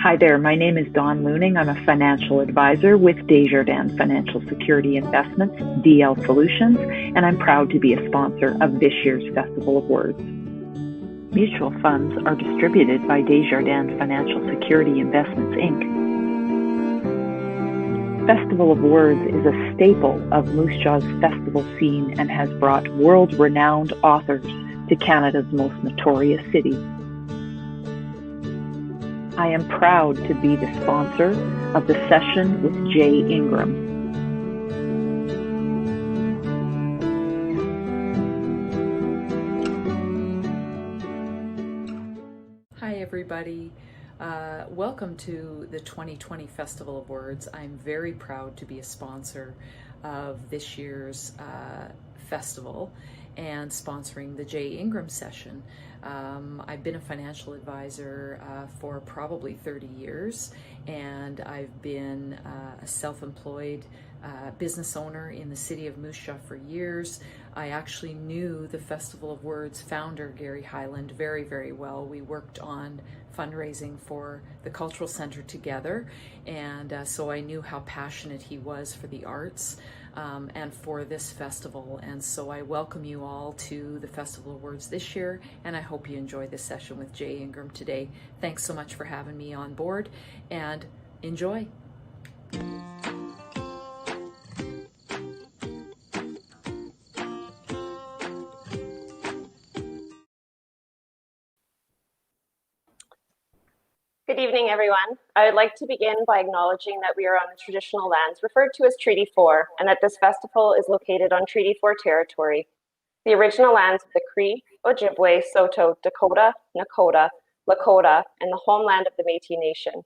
Hi there, my name is Dawn Looning. I'm a financial advisor with Desjardins Financial Security Investments, DL Solutions, and I'm proud to be a sponsor of this year's Festival of Words. Mutual funds are distributed by Desjardins Financial Security Investments, Inc. Festival of Words is a staple of Moose Jaw's festival scene and has brought world-renowned authors to Canada's most notorious city. I am proud to be the sponsor of the session with Jay Ingram. Hi everybody, welcome to the 2020 Festival of Words. I'm very proud to be a sponsor of this year's festival and sponsoring the Jay Ingram session. I've been a financial advisor for probably 30 years, and I've been a self-employed business owner in the city of Moose Jaw for years. I actually knew the Festival of Words founder, Gary Highland, very, very well. We worked on fundraising for the Cultural Center together, and so I knew how passionate he was for the arts and for this festival. And so I welcome you all to the Festival of Words this year, and I hope you enjoy this session with Jay Ingram today. Thanks so much for having me on board, and enjoy. Good evening, everyone. I would like to begin by acknowledging that we are on the traditional lands referred to as Treaty 4, and that this festival is located on Treaty 4 territory, the original lands of the Cree, Ojibwe, Saulteaux, Dakota, Nakota, Lakota, and the homeland of the Métis Nation.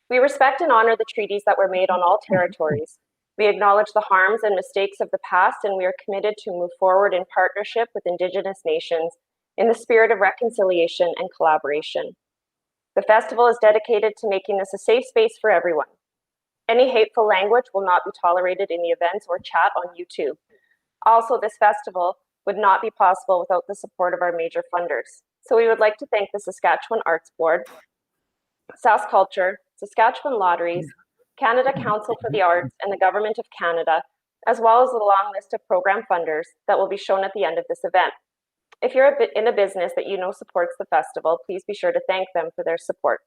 We respect and honor the treaties that were made on all territories. We acknowledge the harms and mistakes of the past, and we are committed to move forward in partnership with Indigenous nations in the spirit of reconciliation and collaboration. The festival is dedicated to making this a safe space for everyone. Any hateful language will not be tolerated in the events or chat on YouTube. Also, this festival would not be possible without the support of our major funders. So we would like to thank the Saskatchewan Arts Board, SaskCulture, Saskatchewan Lotteries, Canada Council for the Arts, and the Government of Canada, as well as the long list of program funders that will be shown at the end of this event. If you're in a business that you know supports the festival, please be sure to thank them for their support.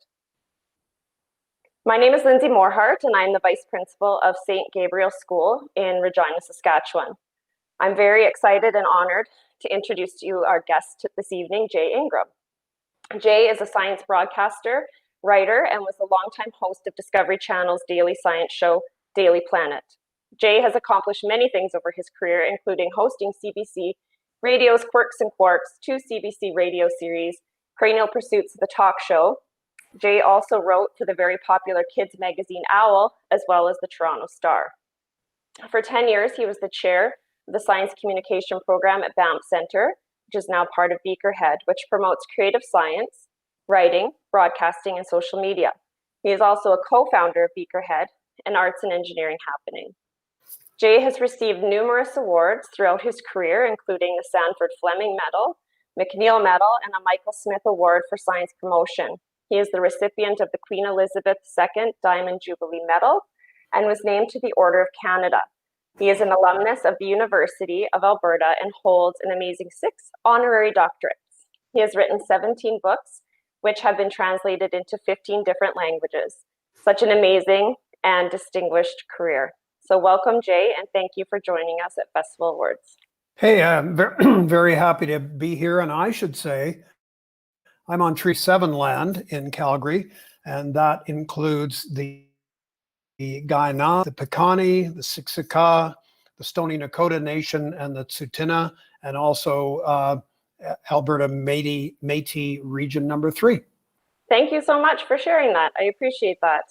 My name is Lindsay Morhart, and I'm the Vice Principal of St. Gabriel School in Regina, Saskatchewan. I'm very excited and honored to introduce to you our guest this evening, Jay Ingram. Jay is a science broadcaster, writer, and was a longtime host of Discovery Channel's daily science show, Daily Planet. Jay has accomplished many things over his career, including hosting CBC Radio's Quirks and Quarks, 2 CBC radio series, Cranial Pursuits, the talk show. Jay also wrote for the very popular kids magazine Owl, as well as the Toronto Star. For 10 years, he was the chair of the Science Communication Program at Banff Centre, which is now part of Beakerhead, which promotes creative science, writing, broadcasting, and social media. He is also a co-founder of Beakerhead, an arts and engineering happening. Jay has received numerous awards throughout his career, including the Sanford Fleming Medal, McNeil Medal, and a Michael Smith Award for Science Promotion. He is the recipient of the Queen Elizabeth II Diamond Jubilee Medal and was named to the Order of Canada. He is an alumnus of the University of Alberta and holds an amazing 6 honorary doctorates. He has written 17 books, which have been translated into 15 different languages. Such an amazing and distinguished career. So welcome, Jay, and thank you for joining us at Festival of Words. Hey, I'm very happy to be here. And I should say, I'm on Treaty 7 land in Calgary, and that includes the Kainai, the Piikani, the Siksika, the Stoney Nakoda Nation, and the Tsuut'ina, and also Alberta Métis Region number 3. Thank you so much for sharing that. I appreciate that.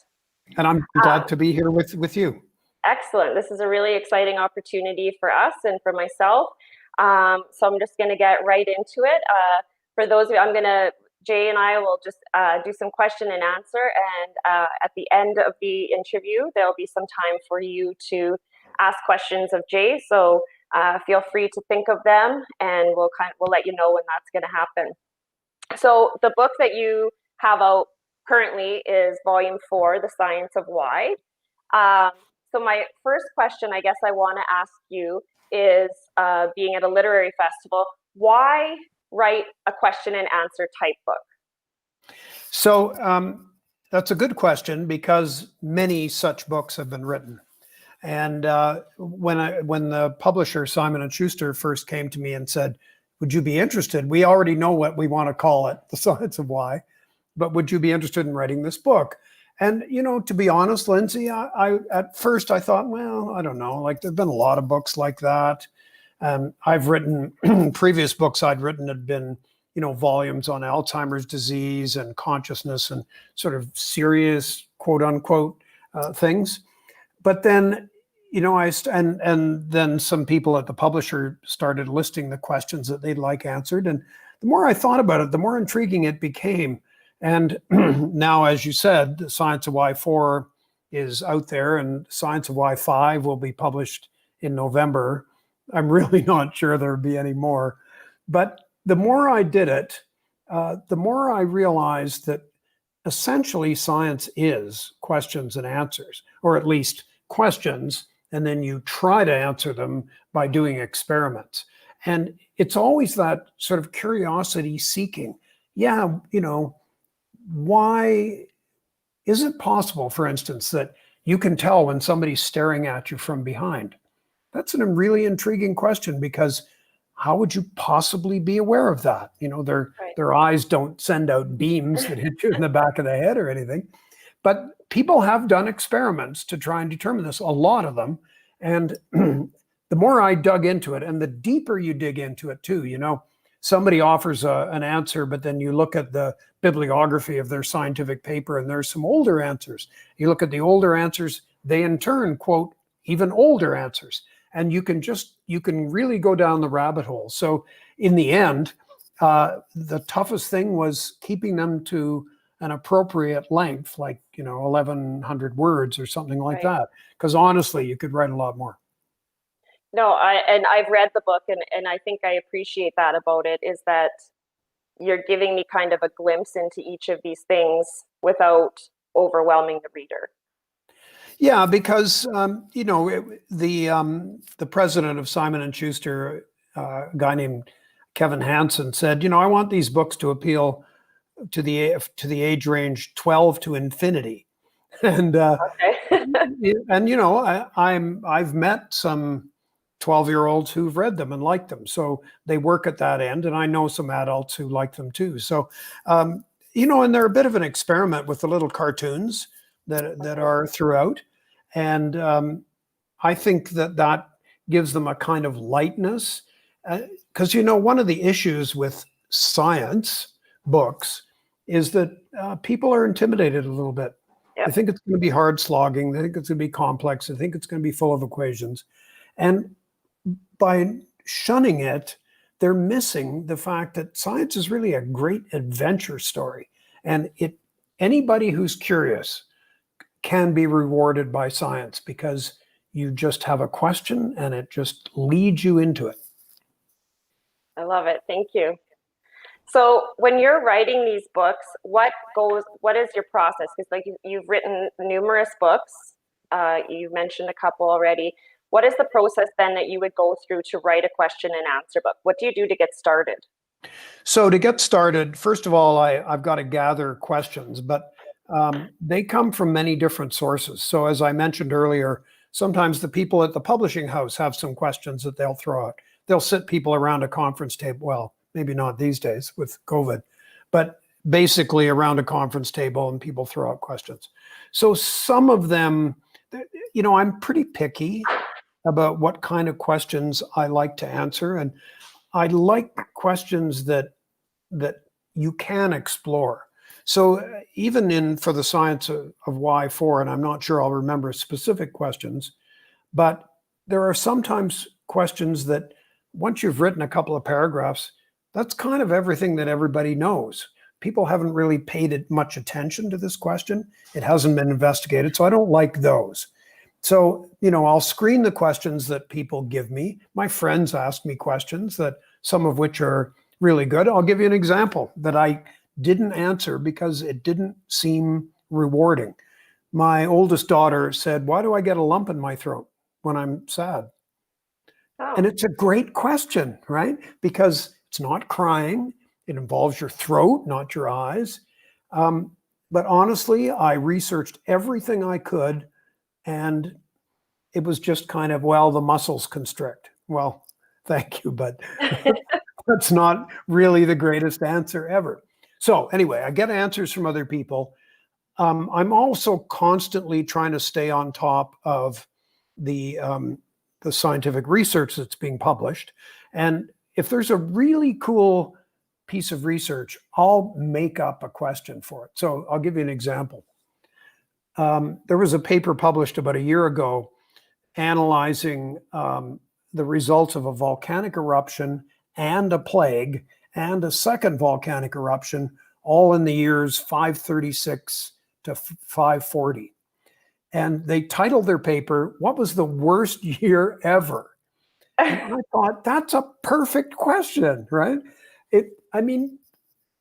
And I'm glad to be here with you. Excellent. This is a really exciting opportunity for us and for myself. So I'm just going to get right into it. For those of you, Jay and I will just do some question and answer. And at the end of the interview, there'll be some time for you to ask questions of Jay. So feel free to think of them, and we'll let you know when that's going to happen. So the book that you have out currently is volume 4, The Science of Why. So my first question, I guess I want to ask you is, being at a literary festival, why write a question and answer type book? So that's a good question, because many such books have been written. And when the publisher Simon & Schuster first came to me and said, "Would you be interested? We already know what we want to call it, The Science of Why, but would you be interested in writing this book?" And to be honest, Lindsay, I at first I thought, well, I don't know. Like, there've been a lot of books like that. I've written previous books I'd written had been, volumes on Alzheimer's disease and consciousness and sort of serious, quote unquote, things. But then, and then some people at the publisher started listing the questions that they'd like answered. And the more I thought about it, the more intriguing it became. And now, as you said, the Science of Why 4 is out there, and Science of Why 5 will be published in November. I'm really not sure there'll be any more. But the more I did it, the more I realized that essentially science is questions and answers, or at least questions, and then you try to answer them by doing experiments. And it's always that sort of curiosity seeking. Yeah, why is it possible, for instance, that you can tell when somebody's staring at you from behind? That's a really intriguing question, because how would you possibly be aware of that? Their eyes don't send out beams that hit you in the back of the head or anything. But people have done experiments to try and determine this, a lot of them. And the more I dug into it, and the deeper you dig into it too, somebody offers an answer, but then you look at the bibliography of their scientific paper, and there's some older answers. You look at the older answers, they in turn quote even older answers. And you can really go down the rabbit hole. So in the end, the toughest thing was keeping them to an appropriate length, like 1,100 words or something like that. Because honestly, you could write a lot more. No, I've read the book, and I think I appreciate that about it, is that you're giving me kind of a glimpse into each of these things without overwhelming the reader. Yeah, because the president of Simon & Schuster, a guy named Kevin Hansen, said, I want these books to appeal to the age range 12 to infinity. And I've met some 12-year-olds who've read them and liked them, so they work at that end. And I know some adults who like them too. So and they're a bit of an experiment with the little cartoons that are throughout. And I think that gives them a kind of lightness, because one of the issues with science books is that people are intimidated a little bit. Yep. They think it's going to be hard slogging. They think it's going to be complex. They think it's going to be full of equations. And by shunning it, they're missing the fact that science is really a great adventure story. And anybody who's curious can be rewarded by science, because you just have a question and it just leads you into it. I love it. Thank you. So when you're writing these books, what is your process? Because like you've written numerous books. You've mentioned a couple already. What is the process then that you would go through to write a question and answer book? What do you do to get started? So to get started, first of all, I've got to gather questions, but they come from many different sources. So as I mentioned earlier, sometimes the people at the publishing house have some questions that they'll throw out. They'll sit people around a conference table. Well, maybe not these days with COVID, but basically around a conference table, and people throw out questions. So some of them, I'm pretty picky about what kind of questions I like to answer. And I like questions that you can explore. So even for the Science of Why 4, and I'm not sure I'll remember specific questions, but there are sometimes questions that once you've written a couple of paragraphs, that's kind of everything that everybody knows. People haven't really paid much attention to this question. It hasn't been investigated, so I don't like those. So, I'll screen the questions that people give me. My friends ask me questions, some of which are really good. I'll give you an example that I didn't answer because it didn't seem rewarding. My oldest daughter said, "Why do I get a lump in my throat when I'm sad?" Oh. And it's a great question, right? Because it's not crying. It involves your throat, not your eyes. But honestly, I researched everything I could, and it was just kind of, well, the muscles constrict. Well, thank you, but that's not really the greatest answer ever. So anyway, I get answers from other people. I'm also constantly trying to stay on top of the scientific research that's being published. And if there's a really cool piece of research, I'll make up a question for it. So I'll give you an example. There was a paper published about a year ago analyzing the results of a volcanic eruption and a plague and a second volcanic eruption, all in the years 536 to 540. And they titled their paper, "What was the worst year ever?" And I thought, that's a perfect question, right? I mean,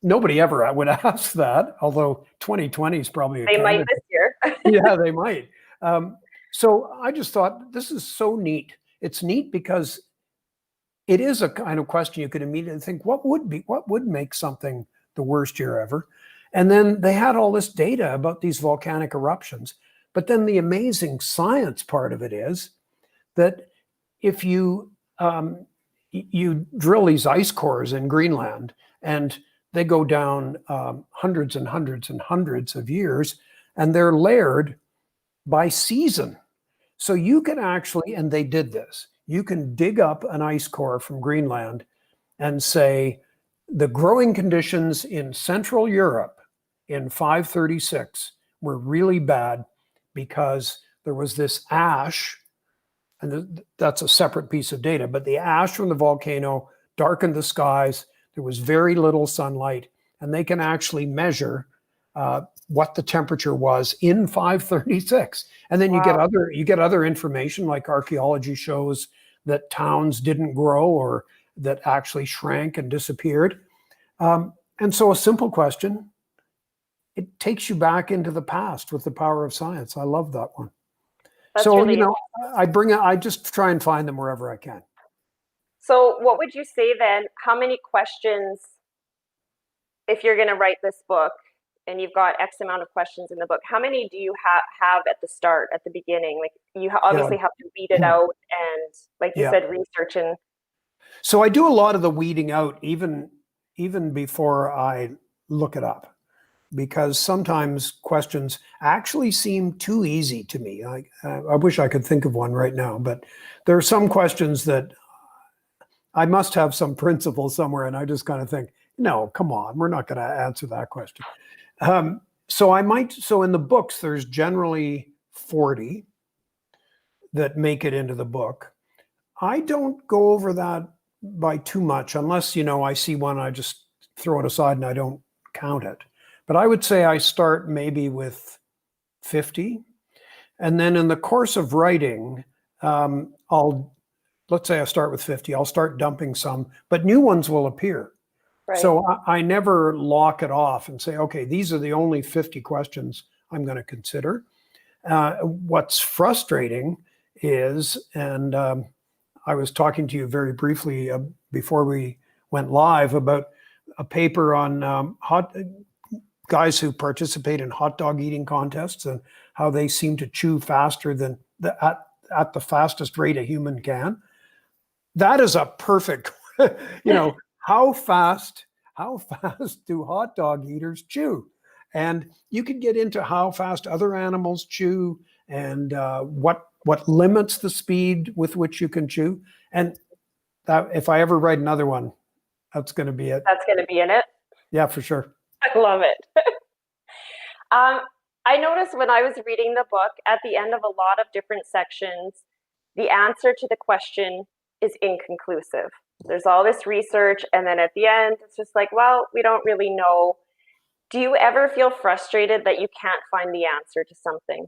nobody ever would ask that, although 2020 is probably a They might candidate. this year. Yeah, they might. So I just thought, this is so neat. It's neat because it is a kind of question you could immediately think, what would make something the worst year ever? And then they had all this data about these volcanic eruptions. But then the amazing science part of it is that if you drill these ice cores in Greenland, and they go down hundreds and hundreds and hundreds of years, and they're layered by season. So you can actually, and they did this, you can dig up an ice core from Greenland and say, the growing conditions in Central Europe in 536 were really bad because there was this ash, and that's a separate piece of data, but the ash from the volcano darkened the skies. There was very little sunlight, and they can actually measure what the temperature was in 536. And then Wow. you get other information, like archaeology shows that towns didn't grow or that actually shrank and disappeared. And so a simple question, it takes you back into the past with the power of science. I love that one. That's So, really I just try and find them wherever I can. So what would you say then? How many questions, if you're going to write this book and you've got X amount of questions in the book, how many do you have at the start, at the beginning? Like you obviously have to weed it out and, like you said, research. And so I do a lot of the weeding out even before I look it up, because sometimes questions actually seem too easy to me. I wish I could think of one right now, but there are some questions that I must have some principle somewhere, and I just kind of think, no, come on, we're not going to answer that question. So in the books, there's generally 40 that make it into the book. I don't go over that by too much, unless, I see one, I just throw it aside and I don't count it. But I would say I start maybe with 50. And then in the course of writing, let's say I start with 50, I'll start dumping some, but new ones will appear. right. So I never lock it off and say, okay, these are the only 50 questions I'm going to consider. What's frustrating is, and I was talking to you very briefly before we went live about a paper on guys who participate in hot dog eating contests and how they seem to chew faster than at the fastest rate a human can. That is a perfect, how fast do hot dog eaters chew? And you could get into how fast other animals chew and what limits the speed with which you can chew. And that, if I ever write another one, that's going to be it. That's going to be in it. Yeah, for sure. I love it. I noticed when I was reading the book, at the end of a lot of different sections, the answer to the question is inconclusive. There's all this research, and then at the end, it's just like, well, we don't really know. Do you ever feel frustrated that you can't find the answer to something?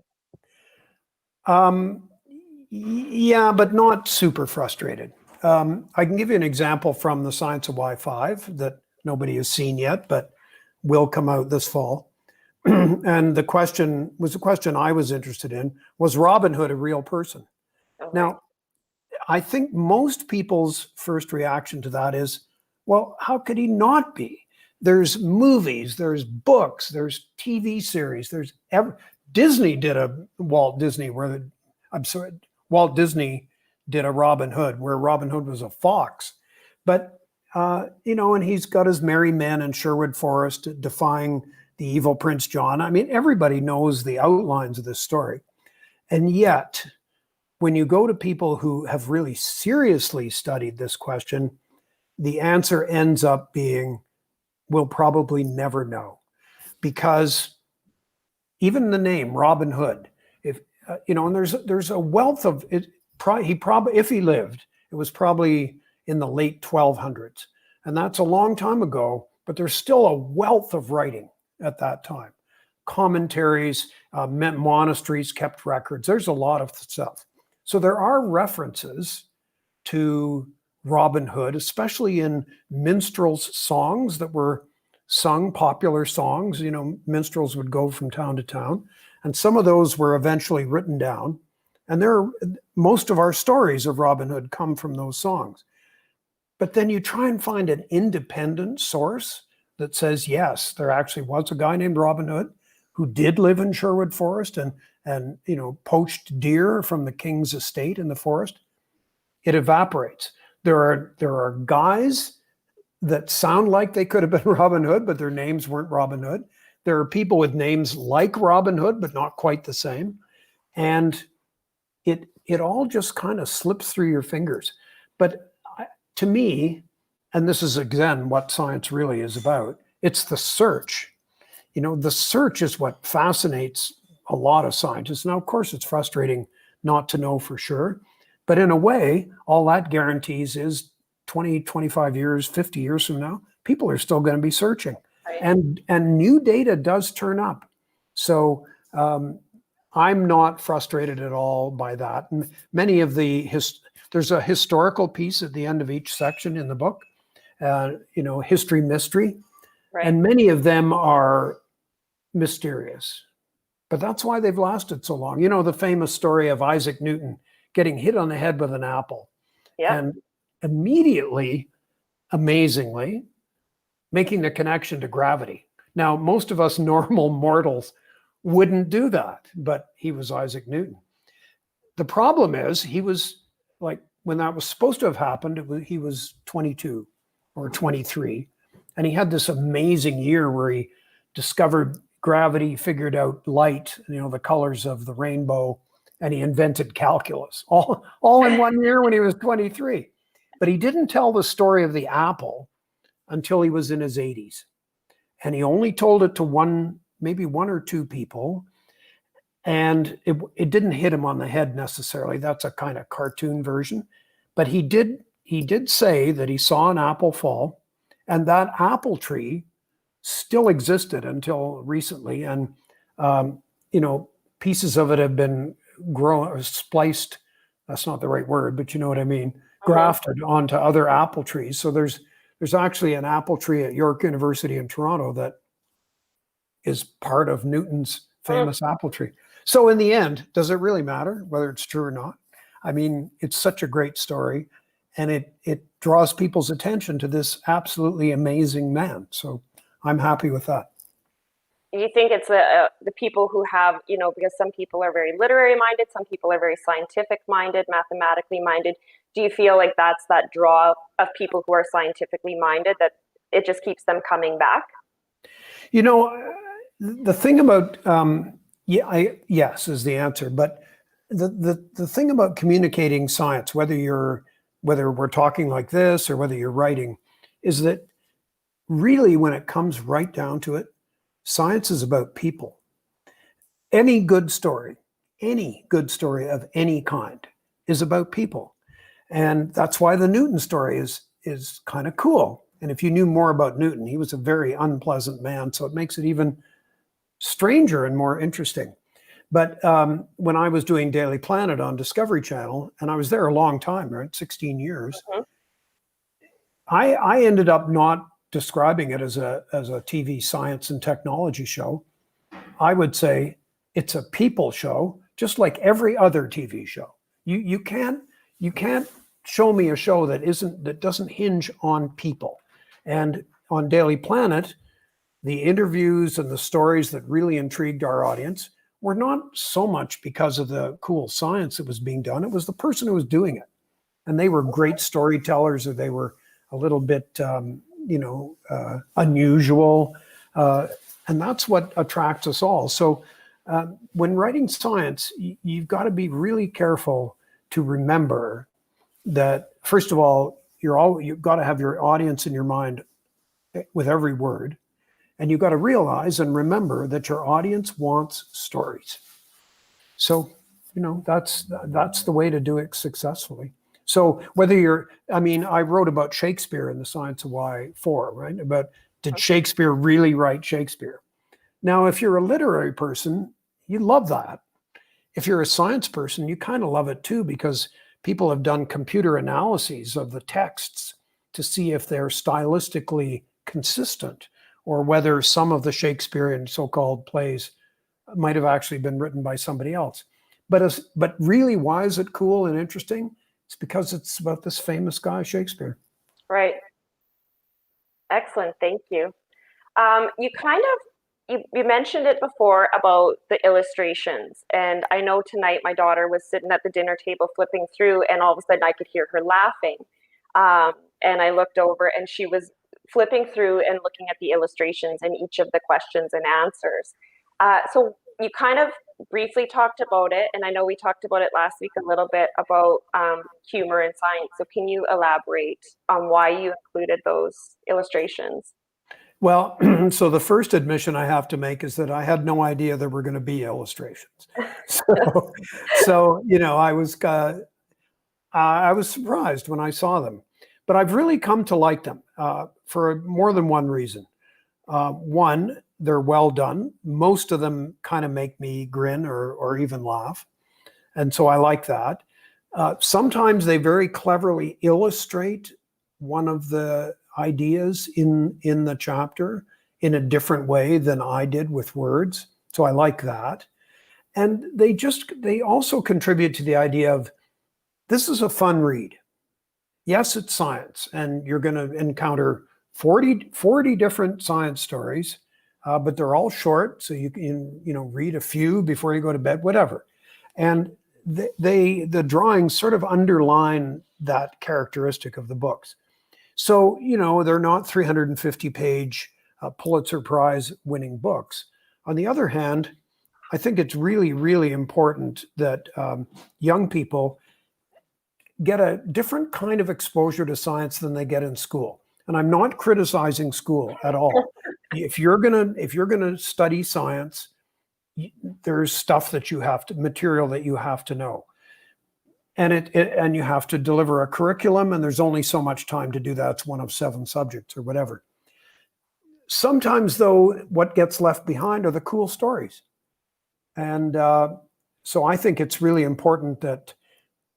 Yeah, but not super frustrated. I can give you an example from the Science of Wi-Fi that nobody has seen yet, but will come out this fall. And the question I was interested in, was Robin Hood a real person? Okay. Now, I think most people's first reaction to that is, well, how could he not be? There's movies, there's books, there's TV series, Disney did a Walt Disney did a Robin Hood where Robin Hood was a fox. But, and he's got his merry men in Sherwood Forest defying the evil Prince John. I mean, everybody knows the outlines of this story. And yet, when you go to people who have really seriously studied this question, the answer ends up being, we'll probably never know. Because even the name Robin Hood, and there's a wealth of it. He probably, if he lived, it was probably in the late 1200s, and that's a long time ago. But there's still a wealth of writing at that time. Commentaries, monasteries kept records. There's a lot of stuff. So there are references to Robin Hood, especially in minstrels' songs that were sung, popular songs. Minstrels would go from town to town, and some of those were eventually written down. And most of our stories of Robin Hood come from those songs. But then you try and find an independent source that says, yes, there actually was a guy named Robin Hood who did live in Sherwood Forest and poached deer from the king's estate in the forest. It evaporates. There are guys that sound like they could have been Robin Hood, but their names weren't Robin Hood. There are people with names like Robin Hood, but not quite the same. And it all just kind of slips through your fingers. But to me, and this is again what science really is about, it's the search. The search is what fascinates a lot of scientists. Now, of course, it's frustrating not to know for sure. But in a way, all that guarantees is 20, 25 years, 50 years from now, people are still going to be searching. Right. And new data does turn up. So I'm not frustrated at all by that. And many of there's a historical piece at the end of each section in the book, history, mystery. Right. And many of them are mysterious. But that's why they've lasted so long. The famous story of Isaac Newton getting hit on the head with an apple. Yeah. And immediately, amazingly, making the connection to gravity. Now, most of us normal mortals wouldn't do that, but he was Isaac Newton. The problem is he was like, when that was supposed to have happened, he was 22 or 23. And he had this amazing year where he discovered gravity, figured out light, the colors of the rainbow, and he invented calculus, all in 1 year when he was 23. But he didn't tell the story of the apple until he was in his 80s. And he only told it to maybe one or two people. And it didn't hit him on the head necessarily. That's a kind of cartoon version. But he did say that he saw an apple fall, and that apple tree still existed until recently. And, pieces of it have been grown or spliced. That's not the right word, but you know what I mean. Grafted onto other apple trees. So there's actually an apple tree at York University in Toronto that is part of Newton's famous apple tree. So in the end, does it really matter whether it's true or not? I mean, it's such a great story, and it draws people's attention to this absolutely amazing man. So I'm happy with that. You think it's the people who have, because some people are very literary minded, some people are very scientific minded, mathematically minded. Do you feel like that's that draw of people who are scientifically minded, that it just keeps them coming back? The thing about, yes is the answer. But the thing about communicating science, whether we're talking like this or whether you're writing, is that really when it comes right down to it, science is about people. Any good story of any kind is about people. And that's why the Newton story is kind of cool. And if you knew more about Newton, he was a very unpleasant man, so it makes it even stranger and more interesting. But when I was doing Daily Planet on Discovery Channel, and I was there a long time, right, 16 years, I ended up not describing it as a TV science and technology show. I would say it's a people show, just like every other TV show. You can't show me a show that doesn't hinge on people. And on Daily Planet, the interviews and the stories that really intrigued our audience were not so much because of the cool science that was being done. It was the person who was doing it. And they were great storytellers, or they were a little bit, unusual. And that's what attracts us all. So when writing science, you've got to be really careful to remember that, first of all, you've got to have your audience in your mind with every word. And you've got to realize and remember that your audience wants stories. So, that's the way to do it successfully. So whether I wrote about Shakespeare in The Science of Why 4, right? About did Shakespeare really write Shakespeare? Now, if you're a literary person, you love that. If you're a science person, you kind of love it too, because people have done computer analyses of the texts to see if they're stylistically consistent, or whether some of the Shakespearean so-called plays might have actually been written by somebody else. But really, why is it cool and interesting? It's because it's about this famous guy, Shakespeare. Right. Excellent. Thank you. You mentioned it before about the illustrations. And I know tonight my daughter was sitting at the dinner table flipping through, and all of a sudden I could hear her laughing. And I looked over, and she was flipping through and looking at the illustrations in each of the questions and answers. So you kind of briefly talked about it, and I know we talked about it last week a little bit about humor in science. So can you elaborate on why you included those illustrations? Well, so the first admission I have to make is that I had no idea there were going to be illustrations. So I was surprised when I saw them, but I've really come to like them for more than one reason. One, they're well done. Most of them kind of make me grin or even laugh. And so I like that. Sometimes they very cleverly illustrate one of the ideas in the chapter in a different way than I did with words. So I like that. And they also contribute to the idea of, this is a fun read. Yes, it's science, and you're going to encounter 40 different science stories, but they're all short, so you can read a few before you go to bed, whatever. And the drawings sort of underline that characteristic of the books. So, they're not 350-page Pulitzer Prize winning books. On the other hand, I think it's really, really important that young people get a different kind of exposure to science than they get in school. And I'm not criticizing school at all. If you're gonna study science, there's stuff that material that you have to know. And you have to deliver a curriculum, and there's only so much time to do that. It's one of 7 subjects or whatever. Sometimes, though, what gets left behind are the cool stories. And so I think it's really important that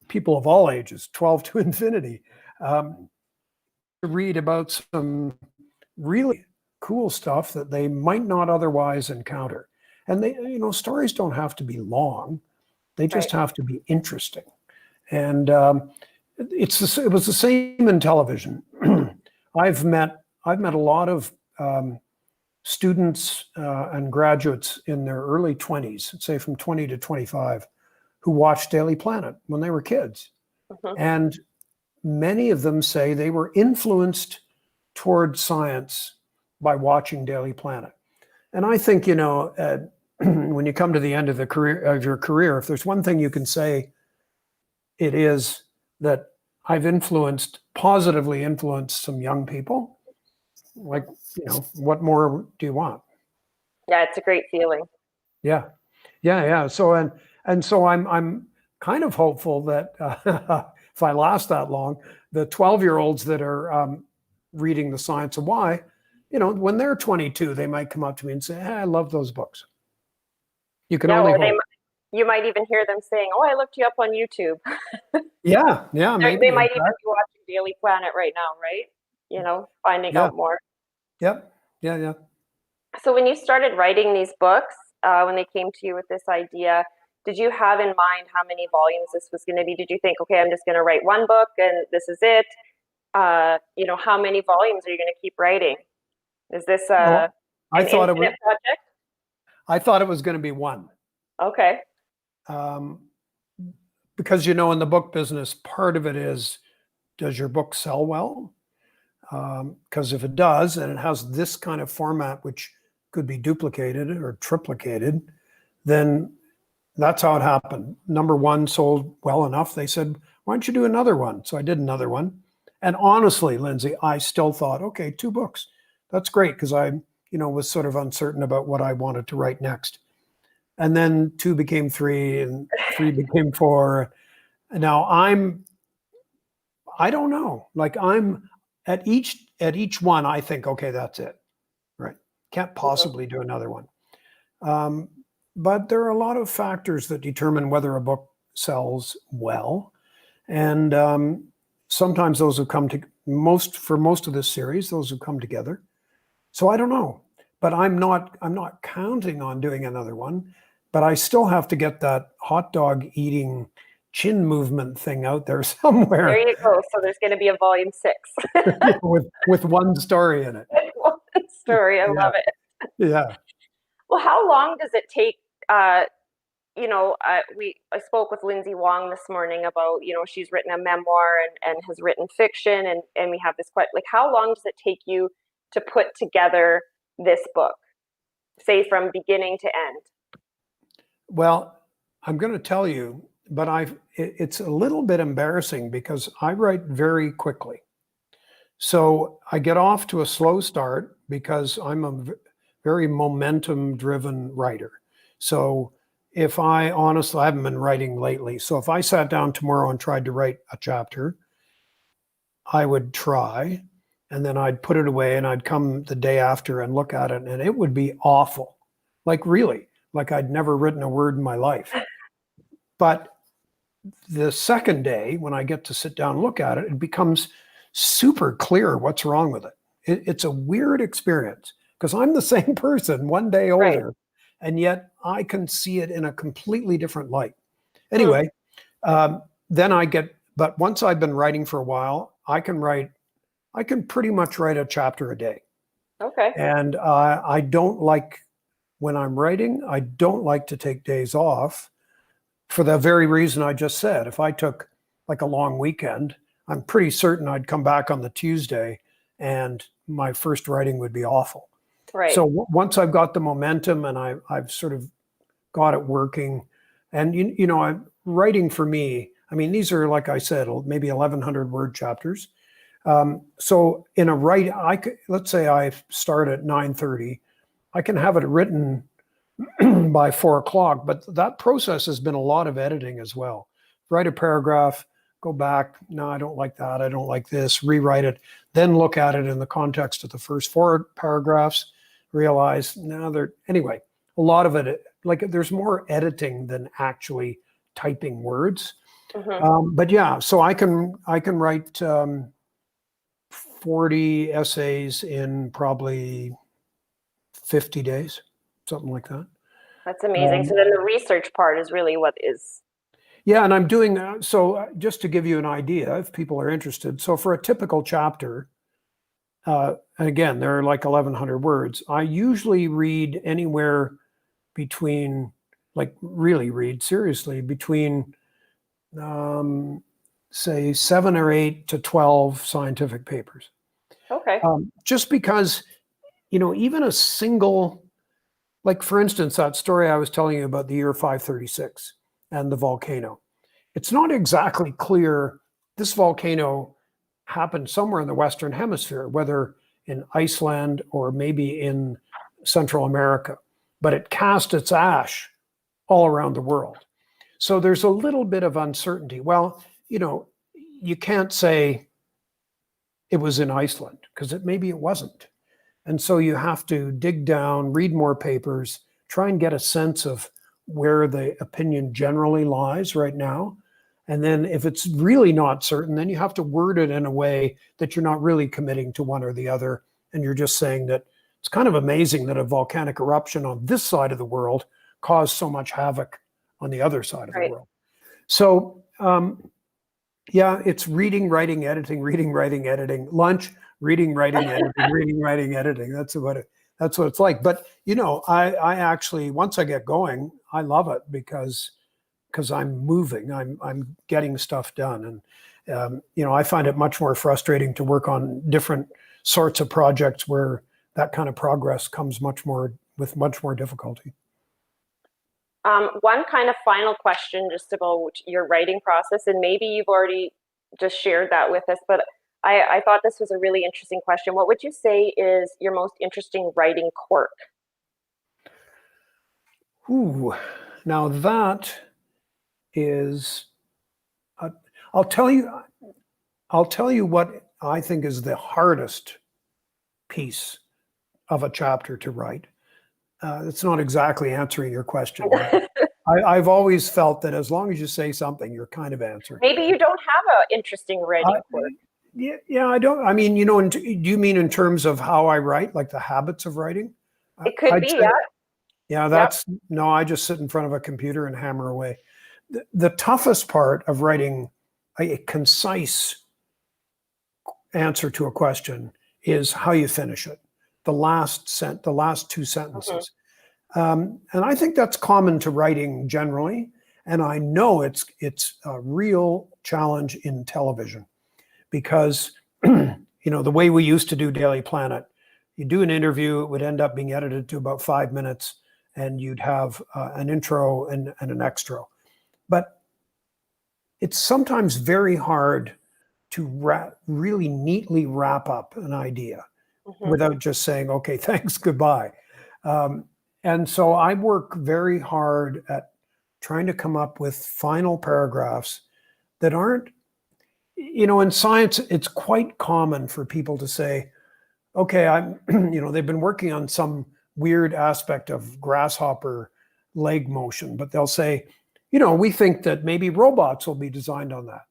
people of all ages, 12 to infinity, read about some really cool stuff that they might not otherwise encounter. And stories don't have to be long. They just have to be interesting. And it was the same in television. I've met a lot of students and graduates in their early 20s, say from 20 to 25, who watched Daily Planet when they were kids. And many of them say they were influenced toward science by watching Daily Planet. And I think, when you come to the end of your career, if there's one thing you can say, it is that I've positively influenced some young people. Like, what more do you want? Yeah, it's a great feeling. Yeah. So so I'm kind of hopeful that if I last that long, the 12-year-olds that are reading The Science of Why, when they're 22, they might come up to me and say, "Hey, I love those books." You can only hope. You might even hear them saying, "Oh, I looked you up on YouTube." Yeah, maybe. They might even be watching Daily Planet right now, right? Finding out more. Yep. Yeah. So when you started writing these books, when they came to you with this idea, did you have in mind how many volumes this was going to be? Did you think, okay, I'm just going to write one book and this is it? How many volumes are you going to keep writing? Is this Well, an infinite project? I thought it was going to be one. Okay. Because, in the book business, part of it is, does your book sell well? Because if it does, and it has this kind of format, which could be duplicated or triplicated, then that's how it happened. Number one sold well enough. They said, why don't you do another one? So I did another one. And honestly, Lindsay, I still thought, okay, 2 books. That's great, because I, was sort of uncertain about what I wanted to write next. And then 2 became 3 and 3 became 4. And now I don't know. Like I'm at each one, I think, okay, that's it. Right. Can't possibly do another one. But there are a lot of factors that determine whether a book sells well. And sometimes those have come to for most of this series, those have come together. So I don't know, but I'm not counting on doing another one, but I still have to get that hot dog eating chin movement thing out there somewhere. There you go. So there's going to be a volume 6 with one story in it. One story. I love it. Yeah. Well, how long does it take? I spoke with Lindsay Wong this morning about, she's written a memoir and has written fiction, and we have this question, like, how long does it take you to put together this book, say from beginning to end? Well, I'm going to tell you, but it's a little bit embarrassing because I write very quickly. So I get off to a slow start because I'm a very momentum-driven writer. So if I haven't been writing lately. So if I sat down tomorrow and tried to write a chapter, I would try, and then I'd put it away, and I'd come the day after and look at it, and it would be awful. Like really, like I'd never written a word in my life. But the second day, when I get to sit down and look at it, it becomes super clear what's wrong with it. It's a weird experience because I'm the same person, one day older, right, and yet I can see it in a completely different light. Anyway, but once I've been writing for a while, I can pretty much write a chapter a day. Okay. And I don't like, when I'm writing, I don't like to take days off for the very reason I just said. If I took like a long weekend, I'm pretty certain I'd come back on the Tuesday and my first writing would be awful. Right. So once I've got the momentum and I've sort of got it working, and I'm writing, for me, I mean, these are, like I said, maybe 1,100 word chapters. So in a let's say I start at 9:30, I can have it written by 4 o'clock, but that process has been a lot of editing as well. Write a paragraph, go back, no, I don't like that, I don't like this, rewrite it, then look at it in the context of the first 4 paragraphs, realize, anyway, a lot of it, like there's more editing than actually typing words. Mm-hmm. But yeah, so I can write 40 essays in probably 50 days, something like that. That's amazing. So then the research part is really what is. Yeah, and I'm doing, so just to give you an idea, if people are interested. So for a typical chapter, and again, there are like 1,100 words. I usually read anywhere between, like really read seriously, between say 7 or 8 to 12 scientific papers. Okay. Just because, even a single, like for instance, that story I was telling you about the year 536 and the volcano. It's not exactly clear this volcano happened somewhere in the Western Hemisphere, whether in Iceland or maybe in Central America, but it cast its ash all around the world. So there's a little bit of uncertainty. Well, you can't say it was in Iceland because maybe it wasn't. And so you have to dig down, read more papers, try and get a sense of where the opinion generally lies right now. And then if it's really not certain, then you have to word it in a way that you're not really committing to one or the other and you're just saying that it's kind of amazing that a volcanic eruption on this side of the world caused so much havoc on the other side of the world. So yeah, it's reading, writing, editing, lunch, reading, writing, editing, reading, writing, editing. That's what it's like. But I actually, once I get going, I love it because I'm moving, I'm getting stuff done. And I find it much more frustrating to work on different sorts of projects where that kind of progress comes with much more difficulty. One kind of final question just about your writing process, and maybe you've already just shared that with us, but I thought this was a really interesting question. What would you say is your most interesting writing quirk? Ooh, now that is, I'll tell you what I think is the hardest piece of a chapter to write. It's not exactly answering your question. I've always felt that as long as you say something, you're kind of answering. Maybe you don't have an interesting writing quirk. Yeah, I don't. I mean, do you mean in terms of how I write, like the habits of writing? It could be, yeah. Yeah, no, I just sit in front of a computer and hammer away. The toughest part of writing a concise answer to a question is how you finish it. The last two sentences. And I think that's common to writing generally. And I know it's a real challenge in television because, the way we used to do Daily Planet, you do an interview, it would end up being edited to about 5 minutes, and you'd have an intro and an extra. But it's sometimes very hard to really neatly wrap up an idea without just saying, okay, thanks, goodbye. And so I work very hard at trying to come up with final paragraphs that aren't, in science, it's quite common for people to say, okay, they've been working on some weird aspect of grasshopper leg motion, but they'll say, we think that maybe robots will be designed on that.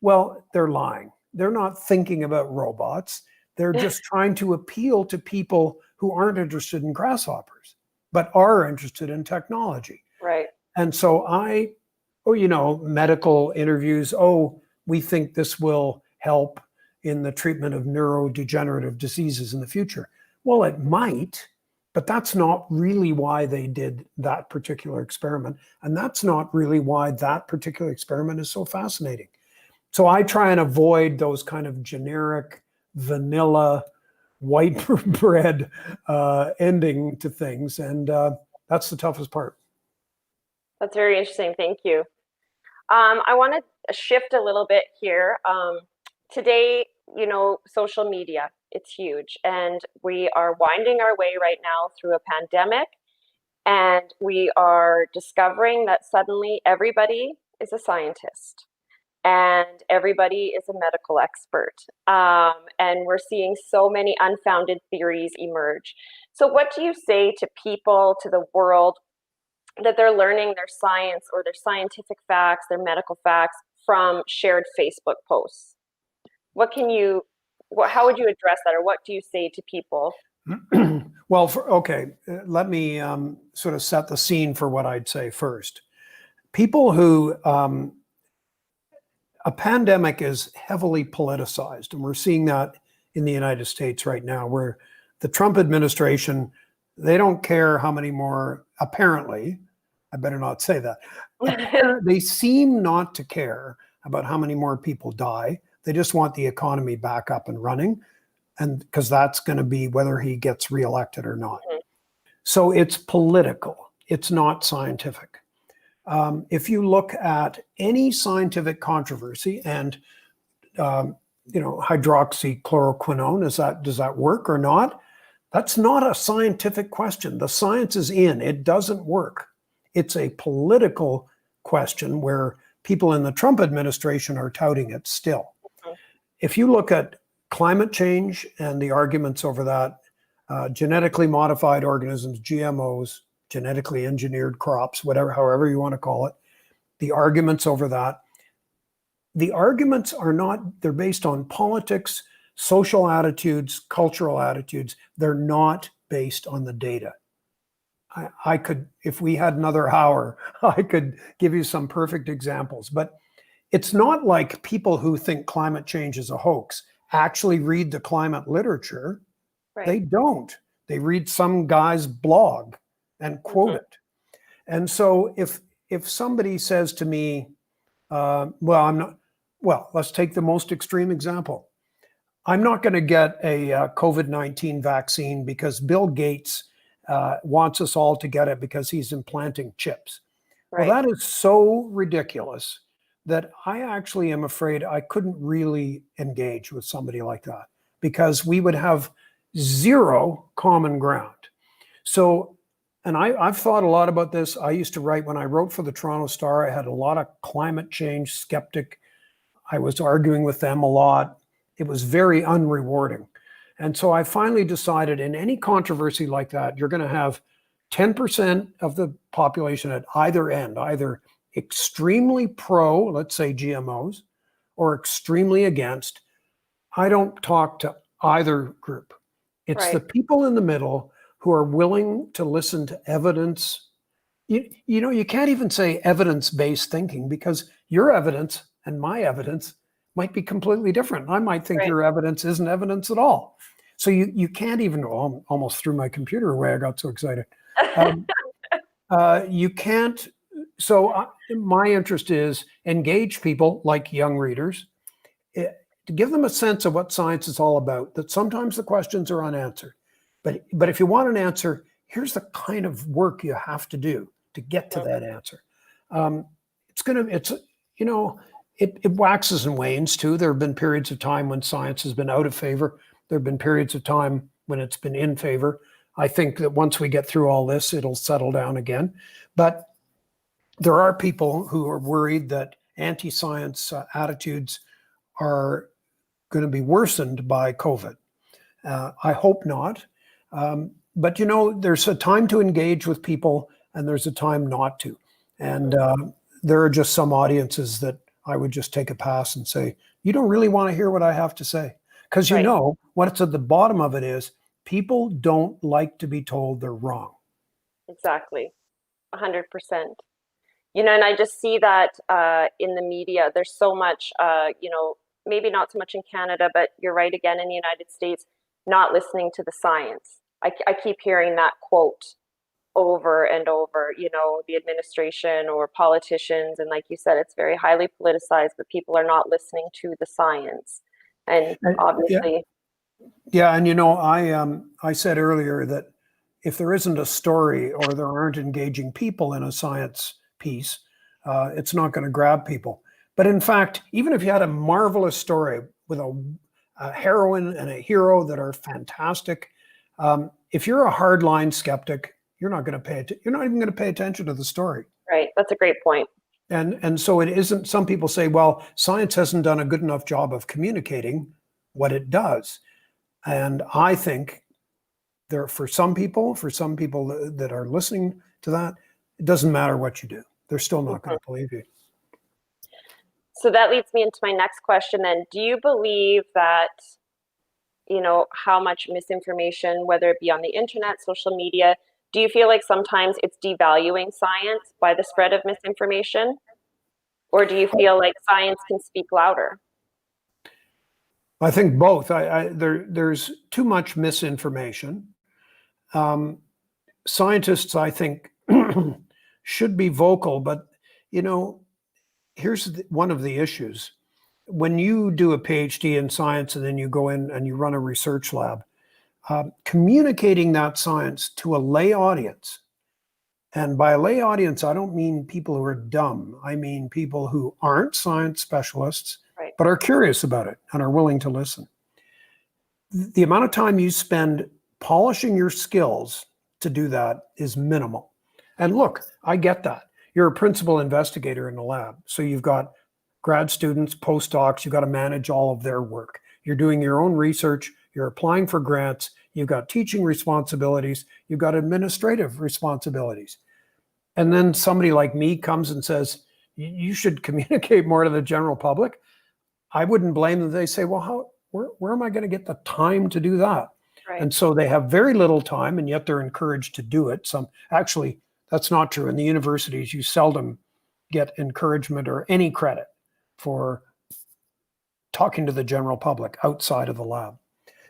Well, they're lying. They're not thinking about robots. They're just trying to appeal to people who aren't interested in grasshoppers, but are interested in technology. Right. And so medical interviews, we think this will help in the treatment of neurodegenerative diseases in the future. Well, it might, but that's not really why they did that particular experiment. And that's not really why that particular experiment is so fascinating. So I try and avoid those kind of generic, vanilla, white bread ending to things. And that's the toughest part. That's very interesting. Thank you. I want to shift a little bit here. Today, social media, it's huge. And we are winding our way right now through a pandemic. And we are discovering that suddenly everybody is a scientist. And everybody is a medical expert. And we're seeing so many unfounded theories emerge. So what do you say to people, to the world, that they're learning their science or their scientific facts, their medical facts from shared Facebook posts? How would you address that, or what do you say to people? Well, let me sort of set the scene for what I'd say first. People who, a pandemic is heavily politicized, and we're seeing that in the United States right now, where the Trump administration, they don't care how many more, apparently, I better not say that, they seem not to care about how many more people die. They just want the economy back up and running, and because that's going to be whether he gets reelected or not. So it's political. It's not scientific. If you look at any scientific controversy and, hydroxychloroquine, does that work or not? That's not a scientific question. The science is in, it doesn't work. It's a political question where people in the Trump administration are touting it still. If you look at climate change and the arguments over that, genetically modified organisms, GMOs, genetically engineered crops, however you want to call it, the arguments over that, the arguments they're based on politics, social attitudes, cultural attitudes, they're not based on the data. I could, if we had another hour, I could give you some perfect examples, but it's not like people who think climate change is a hoax actually read the climate literature. Right. They don't. They read some guy's blog and quote it. And so if somebody says to me, let's take the most extreme example. I'm not going to get a COVID-19 vaccine because Bill Gates wants us all to get it because he's implanting chips. Right. Well, that is so ridiculous that I actually am afraid I couldn't really engage with somebody like that because we would have zero common ground. So, and I've thought a lot about this. I used to write, when I wrote for the Toronto Star, I had a lot of climate change skeptic. I was arguing with them a lot. It was very unrewarding. And so I finally decided in any controversy like that, you're going to have 10% of the population at either end, either extremely pro, let's say GMOs, or extremely against. I don't talk to either group. It's the people in the middle who are willing to listen to evidence. You know, you can't even say evidence-based thinking because your evidence and my evidence might be completely different. I might think your evidence isn't evidence at all. So you can't even, almost threw my computer away. I got so excited. You can't. So my interest is engage people like young readers, to give them a sense of what science is all about, that sometimes the questions are unanswered. But if you want an answer, here's the kind of work you have to do to get to that answer. It waxes and wanes too. There have been periods of time when science has been out of favor. There have been periods of time when it's been in favor. I think that once we get through all this, it'll settle down again. But there are people who are worried that anti-science attitudes are going to be worsened by COVID. I hope not. But, you know, there's a time to engage with people and there's a time not to. And there are just some audiences that I would just take a pass and say, you don't really want to hear what I have to say. Because you know, what's at the bottom of it is people don't like to be told they're wrong. Exactly. 100%. You know, and I just see that in the media, there's so much, you know, maybe not so much in Canada, but you're right, again, in the United States, not listening to the science. I keep hearing that quote over and over, you know, the administration or politicians. And like you said, it's very highly politicized, but people are not listening to the science. And obviously. Yeah, and you know, I said earlier that if there isn't a story or there aren't engaging people in a science piece, it's not going to grab people. But in fact, even if you had a marvelous story with a heroine and a hero that are fantastic, if you're a hardline skeptic, you're not going to you're not even going to pay attention to the story. Right. That's a great point. And so it isn't. Some people say, well, science hasn't done a good enough job of communicating what it does. And I think for some people that are listening to that, it doesn't matter what you do. They're still not going to believe you. So that leads me into my next question then. Do you believe that, you know, how much misinformation, whether it be on the internet, social media, do you feel like sometimes it's devaluing science by the spread of misinformation? Or do you feel like science can speak louder? I think both. There's too much misinformation. Scientists, I think, should be vocal, but, you know, here's one of the issues. When you do a PhD in science and then you go in and you run a research lab, communicating that science to a lay audience, and by a lay audience, I don't mean people who are dumb. I mean people who aren't science specialists, but are curious about it and are willing to listen. The amount of time you spend polishing your skills to do that is minimal. And look, I get that. You're a principal investigator in the lab. So you've got grad students, postdocs, you've got to manage all of their work. You're doing your own research, you're applying for grants, you've got teaching responsibilities, you've got administrative responsibilities. And then somebody like me comes and says, you should communicate more to the general public. I wouldn't blame them. They say, well, where am I going to get the time to do that? Right. And so they have very little time, and yet they're encouraged to do it. Actually, that's not true. In the universities, you seldom get encouragement or any credit for talking to the general public outside of the lab.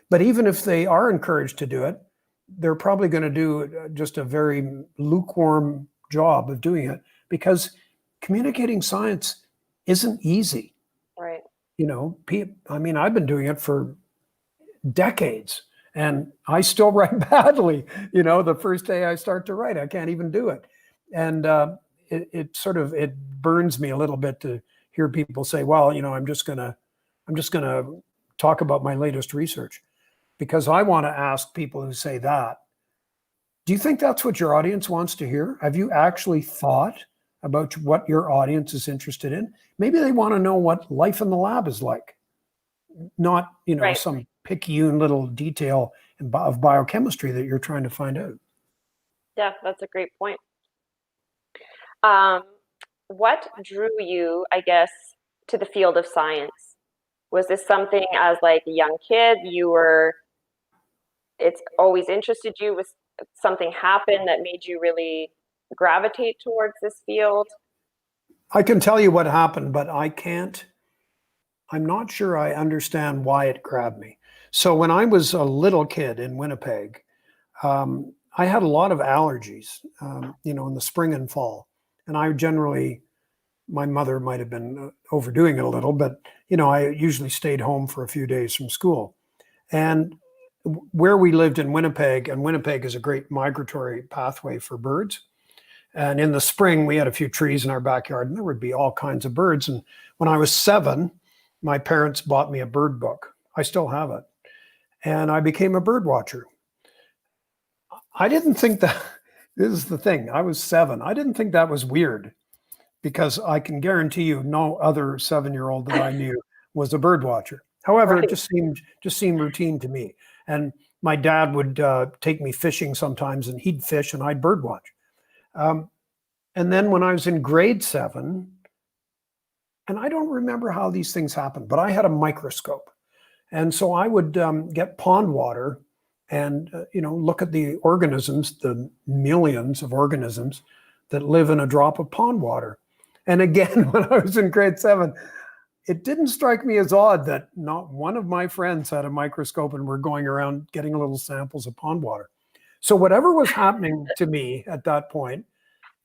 But even if they are encouraged to do it, they're probably going to do just a very lukewarm job of doing it, because communicating science isn't easy. Right. I mean, I've been doing it for decades, and I still write badly. The first day I start to write, I can't even do it. And it burns me a little bit to hear people say, well, I'm just gonna talk about my latest research, because I want to ask people who say that, do you think that's what your audience wants to hear? Have you actually thought about what your audience is interested in? Maybe they want to know what life in the lab is like, not, Right. some picayune little detail of biochemistry that you're trying to find out. Yeah, that's a great point. What drew you, I guess, to the field of science? Was this something as like a young kid it's always interested you? Was something happen that made you really gravitate towards this field? I can tell you what happened, but I'm not sure I understand why it grabbed me. So when I was a little kid in Winnipeg, I had a lot of allergies, in the spring and fall. And my mother might have been overdoing it a little, but, I usually stayed home for a few days from school. And where we lived in Winnipeg, and Winnipeg is a great migratory pathway for birds. And in the spring, we had a few trees in our backyard, and there would be all kinds of birds. And when I was 7, my parents bought me a bird book. I still have it. And I became a bird watcher. I didn't think that, this is the thing, I was 7. I didn't think that was weird, because I can guarantee you no other 7-year-old that I knew was a bird watcher. However, Right. it just seemed routine to me. And my dad would take me fishing sometimes, and he'd fish and I'd bird watch. And then when I was in grade 7, and I don't remember how these things happened, but I had a microscope. And so I would get pond water and, look at the organisms, the millions of organisms that live in a drop of pond water. And again, when I was in grade 7, it didn't strike me as odd that not one of my friends had a microscope and were going around getting little samples of pond water. So whatever was happening to me at that point,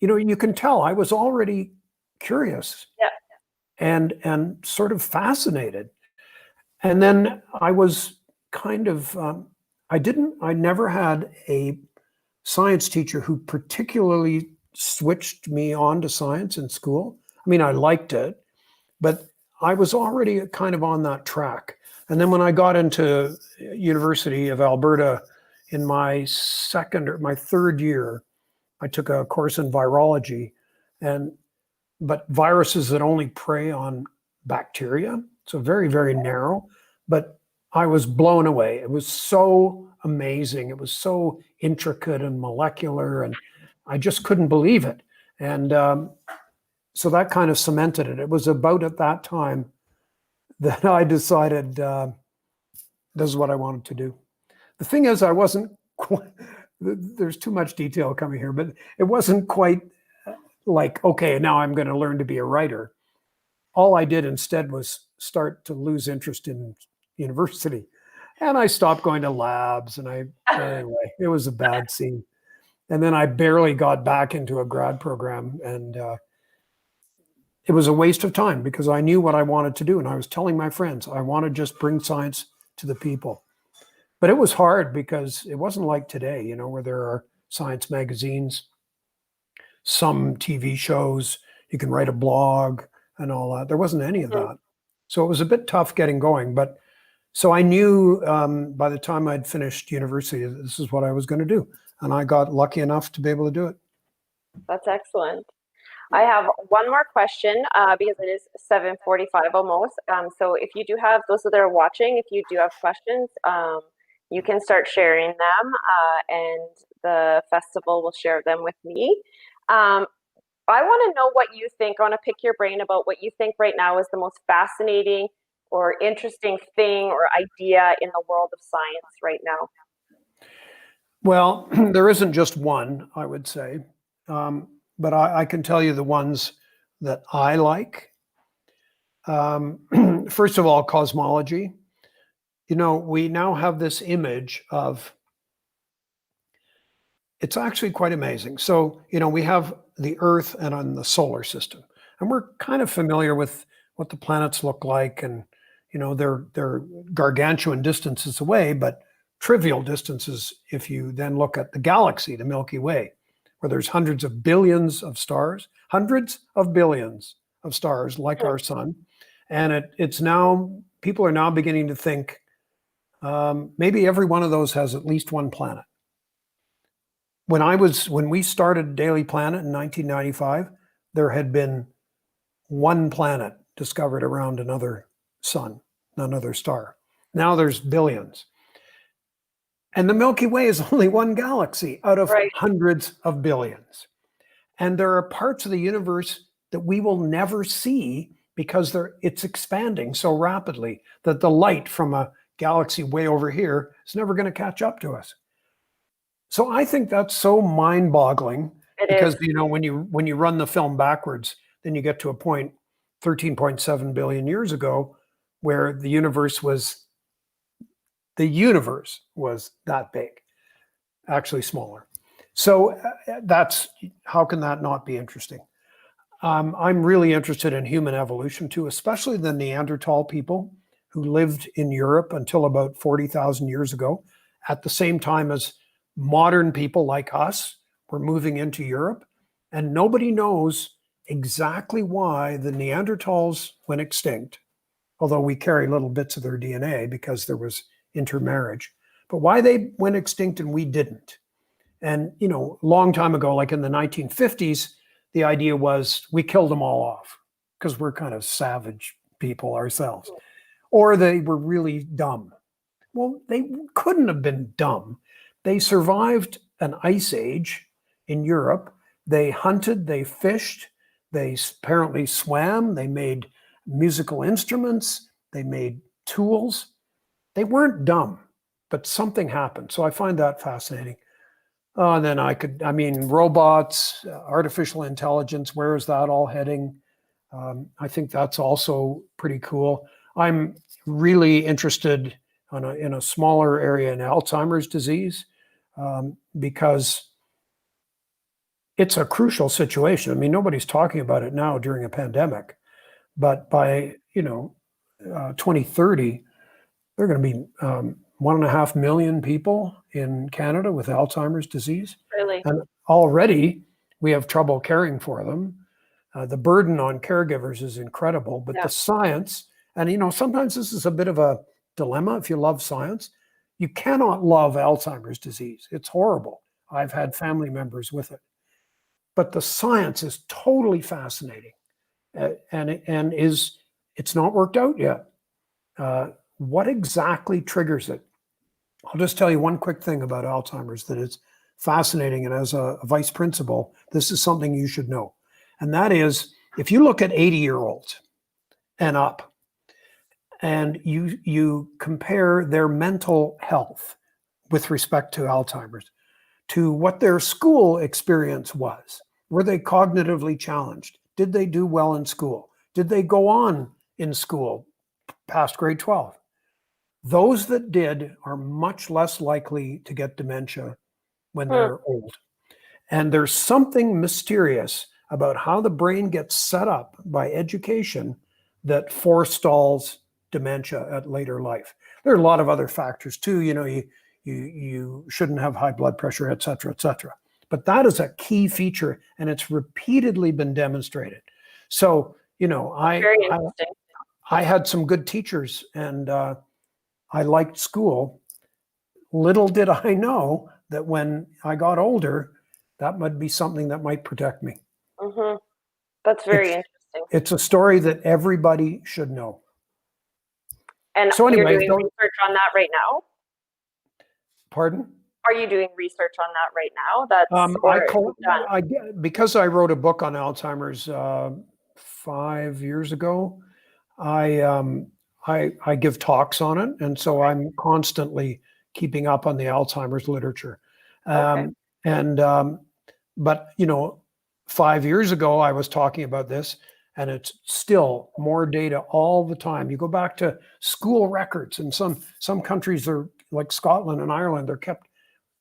you can tell I was already curious. Yeah. And sort of fascinated. And then I was kind of, I never had a science teacher who particularly switched me on to science in school. I mean, I liked it, but I was already kind of on that track. And then when I got into University of Alberta in my third year, I took a course in virology, but viruses that only prey on bacteria. So very, very narrow. But I was blown away. It was so amazing. It was so intricate and molecular, and I just couldn't believe it. And so that kind of cemented it. It was about at that time that I decided this is what I wanted to do. The thing is, I wasn't quite, there's too much detail coming here, but it wasn't quite like, okay, now I'm going to learn to be a writer. All I did instead was start to lose interest in university. And I stopped going to labs, and anyway, it was a bad scene. And then I barely got back into a grad program, and it was a waste of time, because I knew what I wanted to do. And I was telling my friends, I want to just bring science to the people. But it was hard, because it wasn't like today, where there are science magazines, some TV shows, you can write a blog and all that. There wasn't any of that. So it was a bit tough getting going. But so I knew by the time I'd finished university, this is what I was going to do. And I got lucky enough to be able to do it. That's excellent. I have one more question because it is 7:45 almost. So if you do have, those that are watching, if you do have questions, you can start sharing them and the festival will share them with me. I want to know what you think. I want to pick your brain about what you think right now is the most fascinating or interesting thing or idea in the world of science right now? Well, there isn't just one, I would say, but I can tell you the ones that I like. First of all, cosmology. You know, we now have this image of, it's actually quite amazing. So, you know, we have the Earth and on the solar system, and we're kind of familiar with what the planets look like, and you know, they're gargantuan distances away, but trivial distances if you then look at the galaxy, the Milky Way, where there's hundreds of billions of stars, hundreds of billions of stars like our sun, and it's now people are now beginning to think maybe every one of those has at least one planet. When we started Daily Planet in 1995, there had been one planet discovered around another sun, another star. Now there's billions. And the Milky Way is only one galaxy out of hundreds of billions. And there are parts of the universe that we will never see because it's expanding so rapidly that the light from a galaxy way over here is never going to catch up to us. So I think that's so mind-boggling because you know when you run the film backwards, then you get to a point 13.7 billion years ago where the universe was that big, actually smaller. So that's how can that not be interesting? I'm really interested in human evolution too, especially the Neanderthal people who lived in Europe until about 40,000 years ago, at the same time as modern people like us were moving into Europe, and nobody knows exactly why the Neanderthals went extinct, although we carry little bits of their DNA because there was intermarriage, but why they went extinct and we didn't. And, you know, a long time ago, like in the 1950s, the idea was we killed them all off because we're kind of savage people ourselves, or they were really dumb. Well, they couldn't have been dumb. They survived an ice age in Europe. They hunted, they fished, they apparently swam, they made musical instruments, they made tools. They weren't dumb, but something happened. So I find that fascinating. And then robots, artificial intelligence, where is that all heading? I think that's also pretty cool. I'm really interested in a smaller area in Alzheimer's disease. Because it's a crucial situation. I mean, nobody's talking about it now during a pandemic, but by 2030, there are going to be 1.5 million people in Canada with Alzheimer's disease. Really? And already we have trouble caring for them. The burden on caregivers is incredible, but the science, and you know, sometimes this is a bit of a dilemma if you love science. You cannot love Alzheimer's disease. It's horrible. I've had family members with it. But the science is totally fascinating. And it's not worked out yet. What exactly triggers it? I'll just tell you one quick thing about Alzheimer's that is fascinating. And as a vice principal, this is something you should know. And that is, if you look at 80-year-olds and up, and you compare their mental health with respect to Alzheimer's to what their school experience was. Were they cognitively challenged? Did they do well in school? Did they go on in school past grade 12? Those that did are much less likely to get dementia when they're old. And there's something mysterious about how the brain gets set up by education that forestalls dementia at later life. There are a lot of other factors too. You know, you shouldn't have high blood pressure, et cetera, et cetera. But that is a key feature, and it's repeatedly been demonstrated. So, you know, I had some good teachers, and I liked school. Little did I know that when I got older, that might be something that might protect me. Mm-hmm. That's very interesting. It's a story that everybody should know. And so anyway, you're doing research on that right now? Pardon? Are you doing research on that right now? Because I wrote a book on Alzheimer's 5 years ago, I I give talks on it, and so I'm constantly keeping up on the Alzheimer's literature. Okay. And but 5 years ago I was talking about this, and it's still more data all the time. You go back to school records, and some countries are like Scotland and Ireland.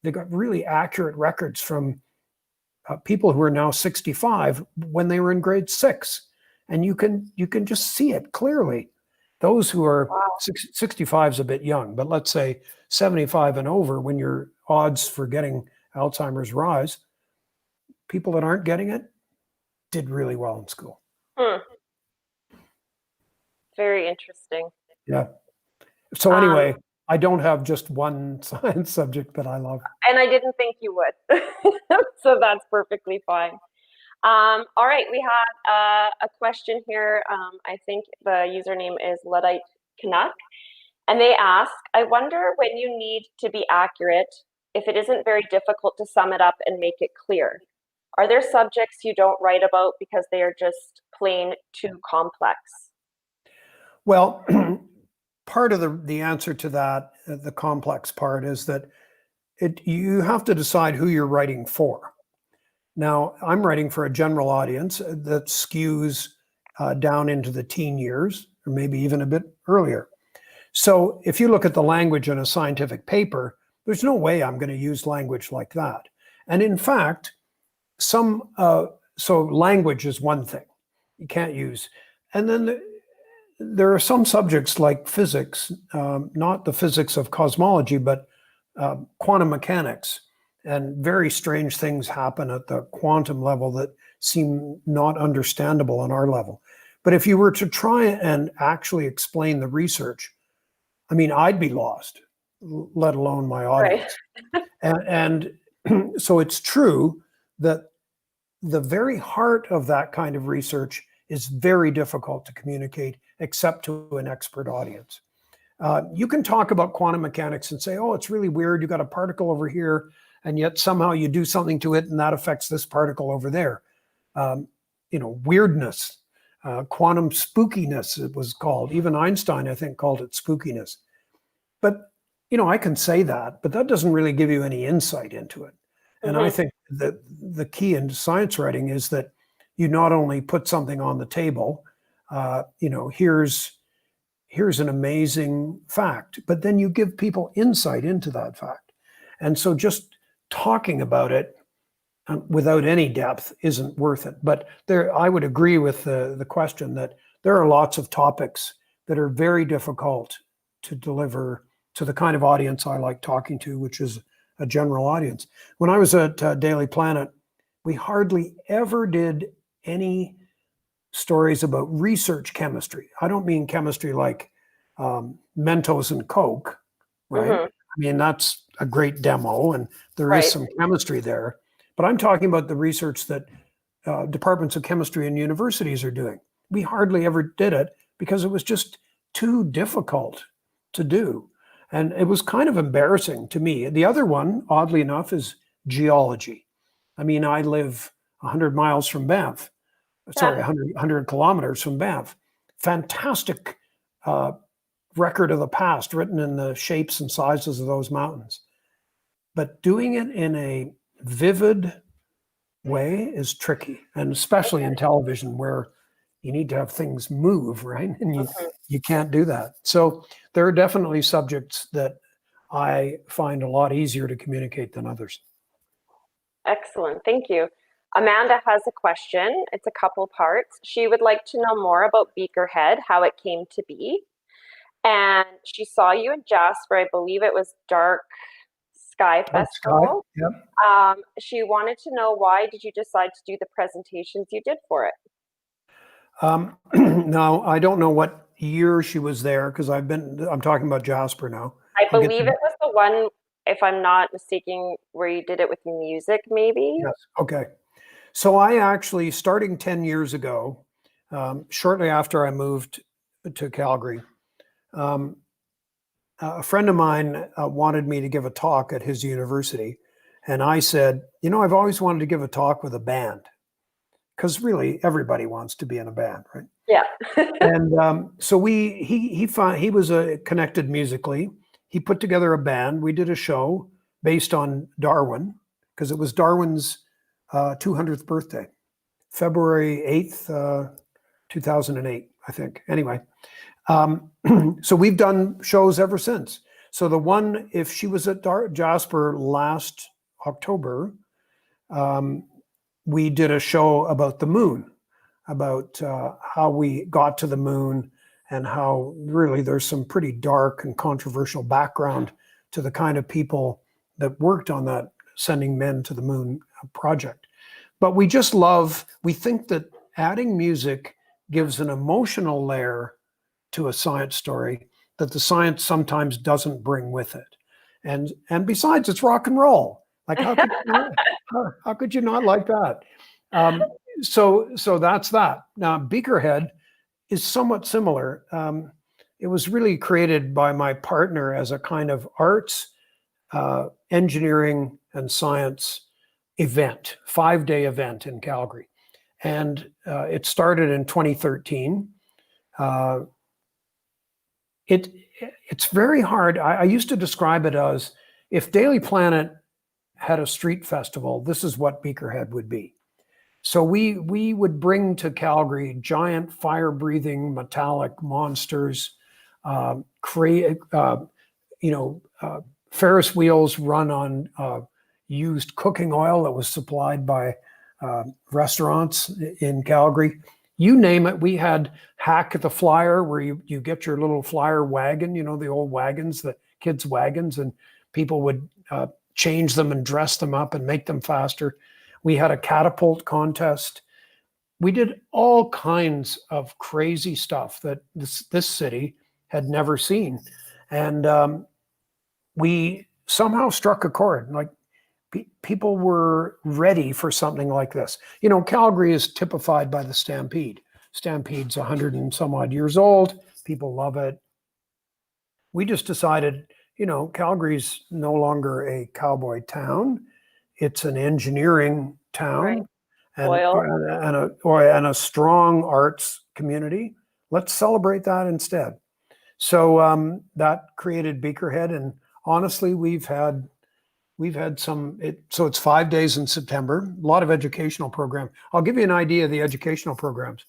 They got really accurate records from people who are now 65 when they were in grade 6, and you can just see it clearly. Those who are Wow. 65 is a bit young, but let's say 75 and over, when your odds for getting Alzheimer's rise, people that aren't getting it did really well in school. Very interesting. Yeah. So anyway, I don't have just one science subject that I love. And I didn't think you would. So that's perfectly fine. All right, we had a question here. I think the username is Luddite Canuck. And they ask, I wonder when you need to be accurate, if it isn't very difficult to sum it up and make it clear. Are there subjects you don't write about because they are just plain too complex? Well, part of the answer to that, the complex part, is that you have to decide who you're writing for. Now, I'm writing for a general audience that skews down into the teen years, or maybe even a bit earlier. So if you look at the language in a scientific paper, there's no way I'm going to use language like that. And in fact, so language is one thing you can't use. And then there are some subjects like physics, not the physics of cosmology, but quantum mechanics. And very strange things happen at the quantum level that seem not understandable on our level. But if you were to try and actually explain the research, I mean, I'd be lost, let alone my audience. Right. And so it's true that the very heart of that kind of research is very difficult to communicate, except to an expert audience. You can talk about quantum mechanics and say, oh, it's really weird. You got a particle over here, and yet somehow you do something to it and that affects this particle over there. Weirdness, quantum spookiness, it was called. Even Einstein, I think, called it spookiness. But, I can say that, but that doesn't really give you any insight into it. And I think that the key in science writing is that you not only put something on the table, here's an amazing fact, but then you give people insight into that fact. And so just talking about it without any depth isn't worth it. But I would agree with the question that there are lots of topics that are very difficult to deliver to the kind of audience I like talking to, which is a general audience. When I was at Daily Planet, we hardly ever did any stories about research chemistry. I don't mean chemistry like Mentos and Coke, right? I mean, that's a great demo, and there is some chemistry there. But I'm talking about the research that departments of chemistry and universities are doing. We hardly ever did it because it was just too difficult to do. And it was kind of embarrassing to me. The other one, oddly enough, is geology. I mean, I live 100 miles from Banff. Sorry, 100 kilometers from Banff. Fantastic record of the past written in the shapes and sizes of those mountains. But doing it in a vivid way is tricky, and especially in television where you need to have things move, right? And you can't do that. So there are definitely subjects that I find a lot easier to communicate than others. Excellent, thank you. Amanda has a question. It's a couple parts. She would like to know more about Beakerhead, how it came to be. And she saw you in Jasper, I believe it was Dark Sky Festival. Yep. She wanted to know, why did you decide to do the presentations you did for it? Now, I don't know what year she was there, because I'm talking about Jasper now. I believe it was the one, if I'm not mistaken, where you did it with music, maybe? Yes, okay. So I actually, starting 10 years ago, shortly after I moved to Calgary, a friend of mine wanted me to give a talk at his university. And I said, I've always wanted to give a talk with a band, because really everybody wants to be in a band, right? Yeah. And so he was connected musically. He put together a band. We did a show based on Darwin because it was Darwin's 200th birthday, February 8th, 2008, I think. Anyway, so we've done shows ever since. So the one, if she was at Jasper last October, we did a show about the moon, about how we got to the moon and how really there's some pretty dark and controversial background to the kind of people that worked on that sending men to the moon project. But we think that adding music gives an emotional layer to a science story that the science sometimes doesn't bring with it. And besides, it's rock and roll. Like how could you not like that? So that's that. Now, Beakerhead is somewhat similar. It was really created by my partner as a kind of arts, engineering, and science event, 5-day event in Calgary. And it started in 2013. It's very hard. I used to describe it as if Daily Planet had a street festival, this is what Beakerhead would be. So we would bring to Calgary giant fire-breathing metallic monsters, Ferris wheels run on used cooking oil that was supplied by restaurants in Calgary. You name it. We had Hack the Flyer, where you get your little flyer wagon, the old wagons, the kids' wagons, and people would change them and dress them up and make them faster. We had a catapult contest. We did all kinds of crazy stuff that this city had never seen. And we somehow struck a chord. Like people were ready for something like this. Calgary is typified by the Stampede. Stampede's 100 and some odd years old. People love it. We just decided, Calgary's no longer a cowboy town. It's an engineering town, right, and a strong arts community. Let's celebrate that instead. So that created Beakerhead, and honestly, we've had some. So it's 5 days in September. A lot of educational programs. I'll give you an idea of the educational programs.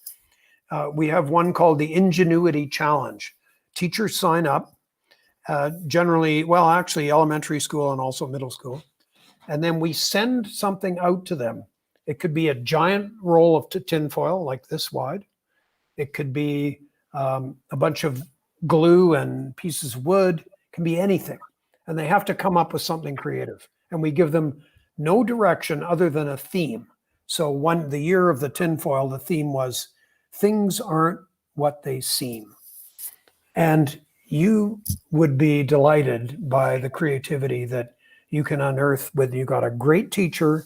We have one called the Ingenuity Challenge. Teachers sign up. Generally, actually elementary school and also middle school. And then we send something out to them. It could be a giant roll of tinfoil, like this wide. It could be a bunch of glue and pieces of wood. It can be anything. And they have to come up with something creative. And we give them no direction other than a theme. So the year of the tinfoil, the theme was, things aren't what they seem. And you would be delighted by the creativity that you can unearth when you got a great teacher,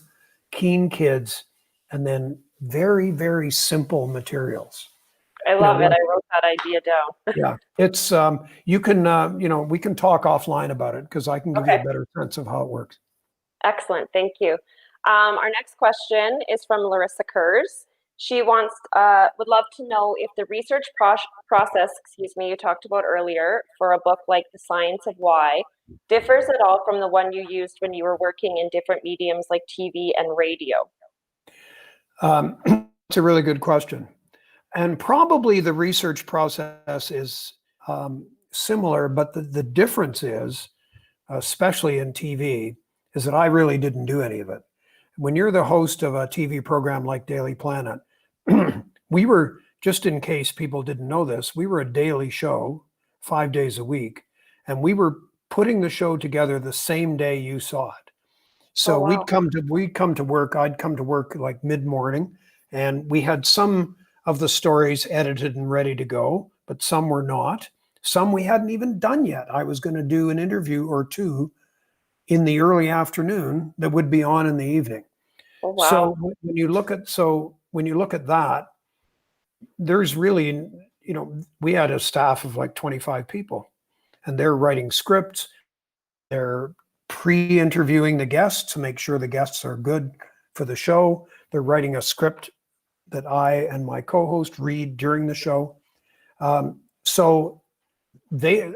keen kids, and then very, very simple materials. I love it. I wrote that idea down. Yeah, it's you can we can talk offline about it because I can give you a better sense of how it works. Excellent, thank you. Our next question is from Larissa Kurz. She would love to know if the research process, you talked about earlier for a book like The Science of Why differs at all from the one you used when you were working in different mediums like TV and radio. It's a really good question. And probably the research process is similar, but the difference is, especially in TV, is that I really didn't do any of it. When you're the host of a TV program like Daily Planet, we were, just in case people didn't know this, we were a daily show, 5 days a week, and we were putting the show together the same day you saw it. So we'd come to work, I'd come to work like mid-morning, and we had some of the stories edited and ready to go, but some were not. Some we hadn't even done yet. I was going to do an interview or two in the early afternoon that would be on in the evening. Oh, wow. So when you look at that, there's really, we had a staff of like 25 people, and they're writing scripts. They're pre-interviewing the guests to make sure the guests are good for the show. They're writing a script that I and my co-host read during the show. So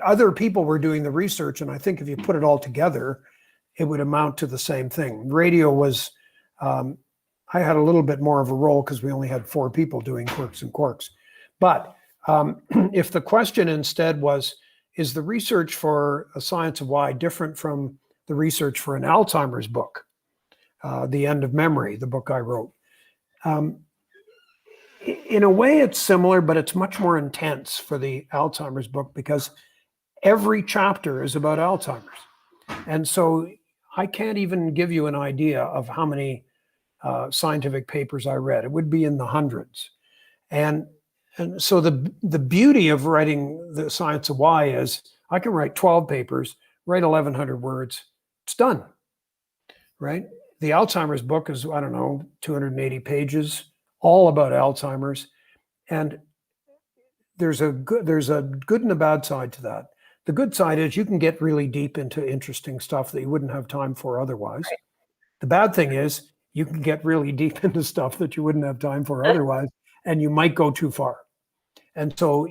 other people were doing the research, and I think if you put it all together, it would amount to the same thing. Radio was, I had a little bit more of a role because we only had 4 people doing Quirks and Quarks. But if the question instead was, is the research for A Science of Why different from the research for an Alzheimer's book, The End of Memory, the book I wrote? In a way, it's similar, but it's much more intense for the Alzheimer's book because every chapter is about Alzheimer's. And so I can't even give you an idea of how many scientific papers I read. It would be in the hundreds. And so the beauty of writing The Science of Why is I can write 12 papers, write 1,100 words. It's done, right? The Alzheimer's book is, I don't know, 280 pages, all about Alzheimer's. And there's a good and a bad side to that. The good side is you can get really deep into interesting stuff that you wouldn't have time for otherwise. Right. The bad thing is you can get really deep into stuff that you wouldn't have time for otherwise, and you might go too far. And so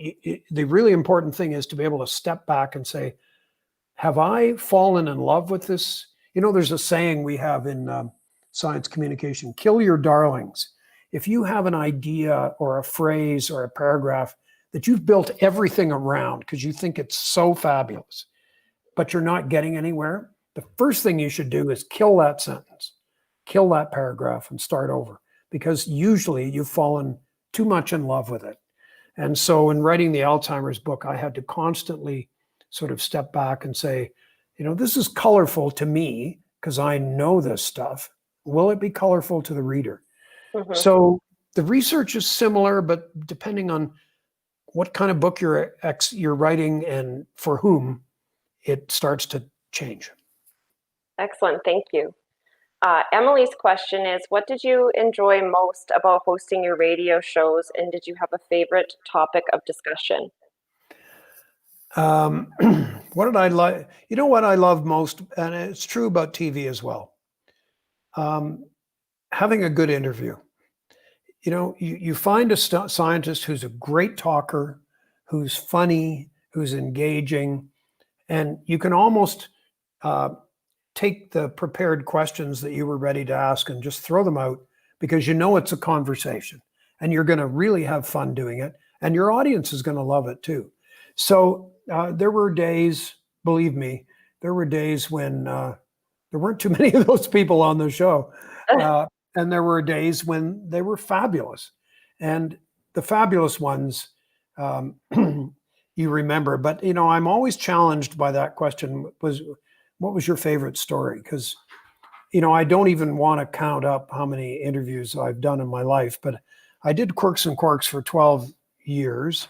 the really important thing is to be able to step back and say, have I fallen in love with this? You know, there's a saying we have in science communication, kill your darlings. If you have an idea or a phrase or a paragraph that you've built everything around because you think it's so fabulous, but you're not getting anywhere, the first thing you should do is kill that sentence, kill that paragraph and start over, because usually you've fallen too much in love with it. And so in writing the Alzheimer's book, I had to constantly sort of step back and say, you know, this is colorful to me because I know this stuff. Will it be colorful to the reader? Mm-hmm. So the research is similar, but depending on what kind of book you're writing and for whom, it starts to change. Excellent, thank you. Emily's question is, what did you enjoy most about hosting your radio shows, and did you have a favorite topic of discussion? What did I like? You know what I love most, and it's true about TV as well. Having a good interview. You know, you find a scientist who's a great talker, who's funny, who's engaging, and you can almost take the prepared questions that you were ready to ask and just throw them out because you know it's a conversation and you're going to really have fun doing it, and your audience is going to love it too. So there were days, believe me, there were days when there weren't too many of those people on the show. And there were days when they were fabulous. And the fabulous ones you remember. But, you know, I'm always challenged by that question, what was your favorite story? Because, you know, I don't even want to count up how many interviews I've done in my life. But I did Quirks and Quarks for 12 years,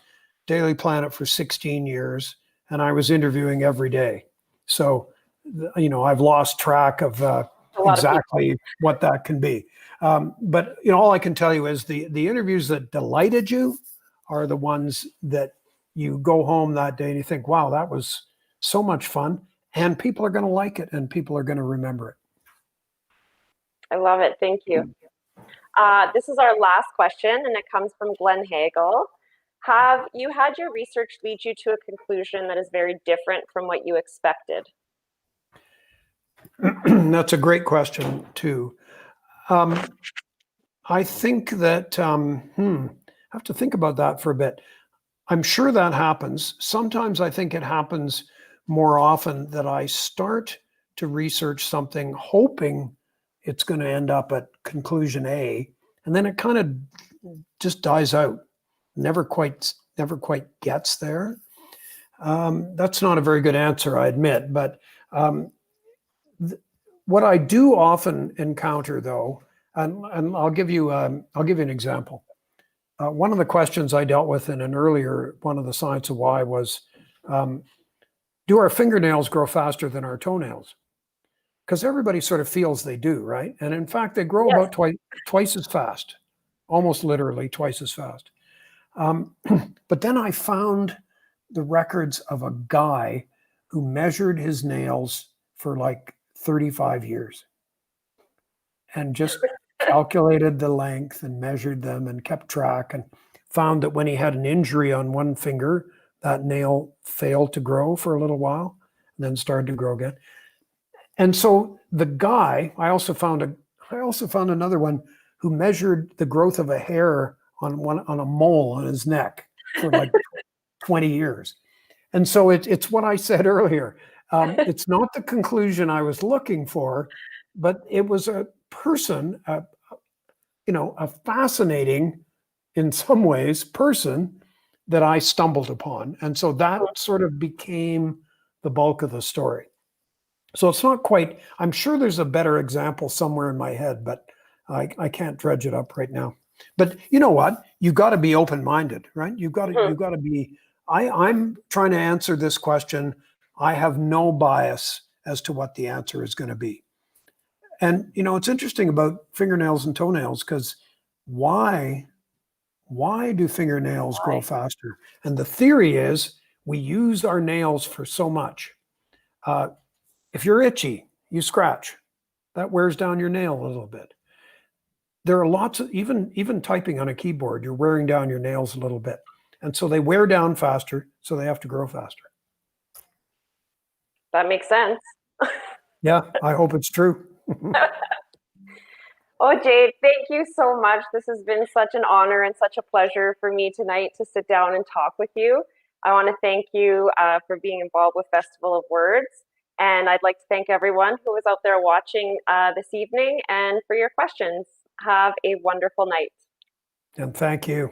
Daily Planet for 16 years, and I was interviewing every day. So, you know, I've lost track of exactly what that can be. But, you know, all I can tell you is the interviews that delighted you are the ones that you go home that day and you think, wow, that was so much fun. And people are going to like it and people are going to remember it. I love it. Thank you. This is our last question, and it comes from Glenn Hagel. Have you had your research lead you to a conclusion that is very different from what you expected? That's a great question, too. I think that, I have to think about that for a bit. I'm sure that happens. Sometimes I think it happens more often that I start to research something hoping it's going to end up at conclusion A, and then it kind of just dies out. Never quite gets there. That's not a very good answer, I admit, but what I do often encounter, though, and I'll give you an example. One of the questions I dealt with in an earlier one of the Science of Why was, do our fingernails grow faster than our toenails? Because everybody sort of feels they do, right? And in fact, they grow about twice as fast, almost literally twice as fast. But then I found the records of a guy who measured his nails for like 35 years and just calculated the length and measured them and kept track and found that when he had an injury on one finger, that nail failed to grow for a little while and then started to grow again. And so the guy, I also found another one who measured the growth of a hair on a mole on his neck for like 20 years. And so it's what I said earlier. It's not the conclusion I was looking for, but it was a person, a fascinating, in some ways, person that I stumbled upon. And so that sort of became the bulk of the story. So it's not quite, I'm sure there's a better example somewhere in my head, but I can't dredge it up right now. But you know what? You've got to be open-minded, right? You've got to be, I'm trying to answer this question. I have no bias as to what the answer is going to be. And, it's interesting about fingernails and toenails because why do fingernails grow faster? And the theory is we use our nails for so much. If you're itchy, you scratch. That wears down your nail a little bit. There are lots of, even typing on a keyboard, you're wearing down your nails a little bit. And so they wear down faster, so they have to grow faster. That makes sense. Yeah, I hope it's true. Oh, Jade, thank you so much. This has been such an honor and such a pleasure for me tonight to sit down and talk with you. I want to thank you for being involved with Festival of Words. And I'd like to thank everyone who was out there watching this evening and for your questions. Have a wonderful night. And thank you.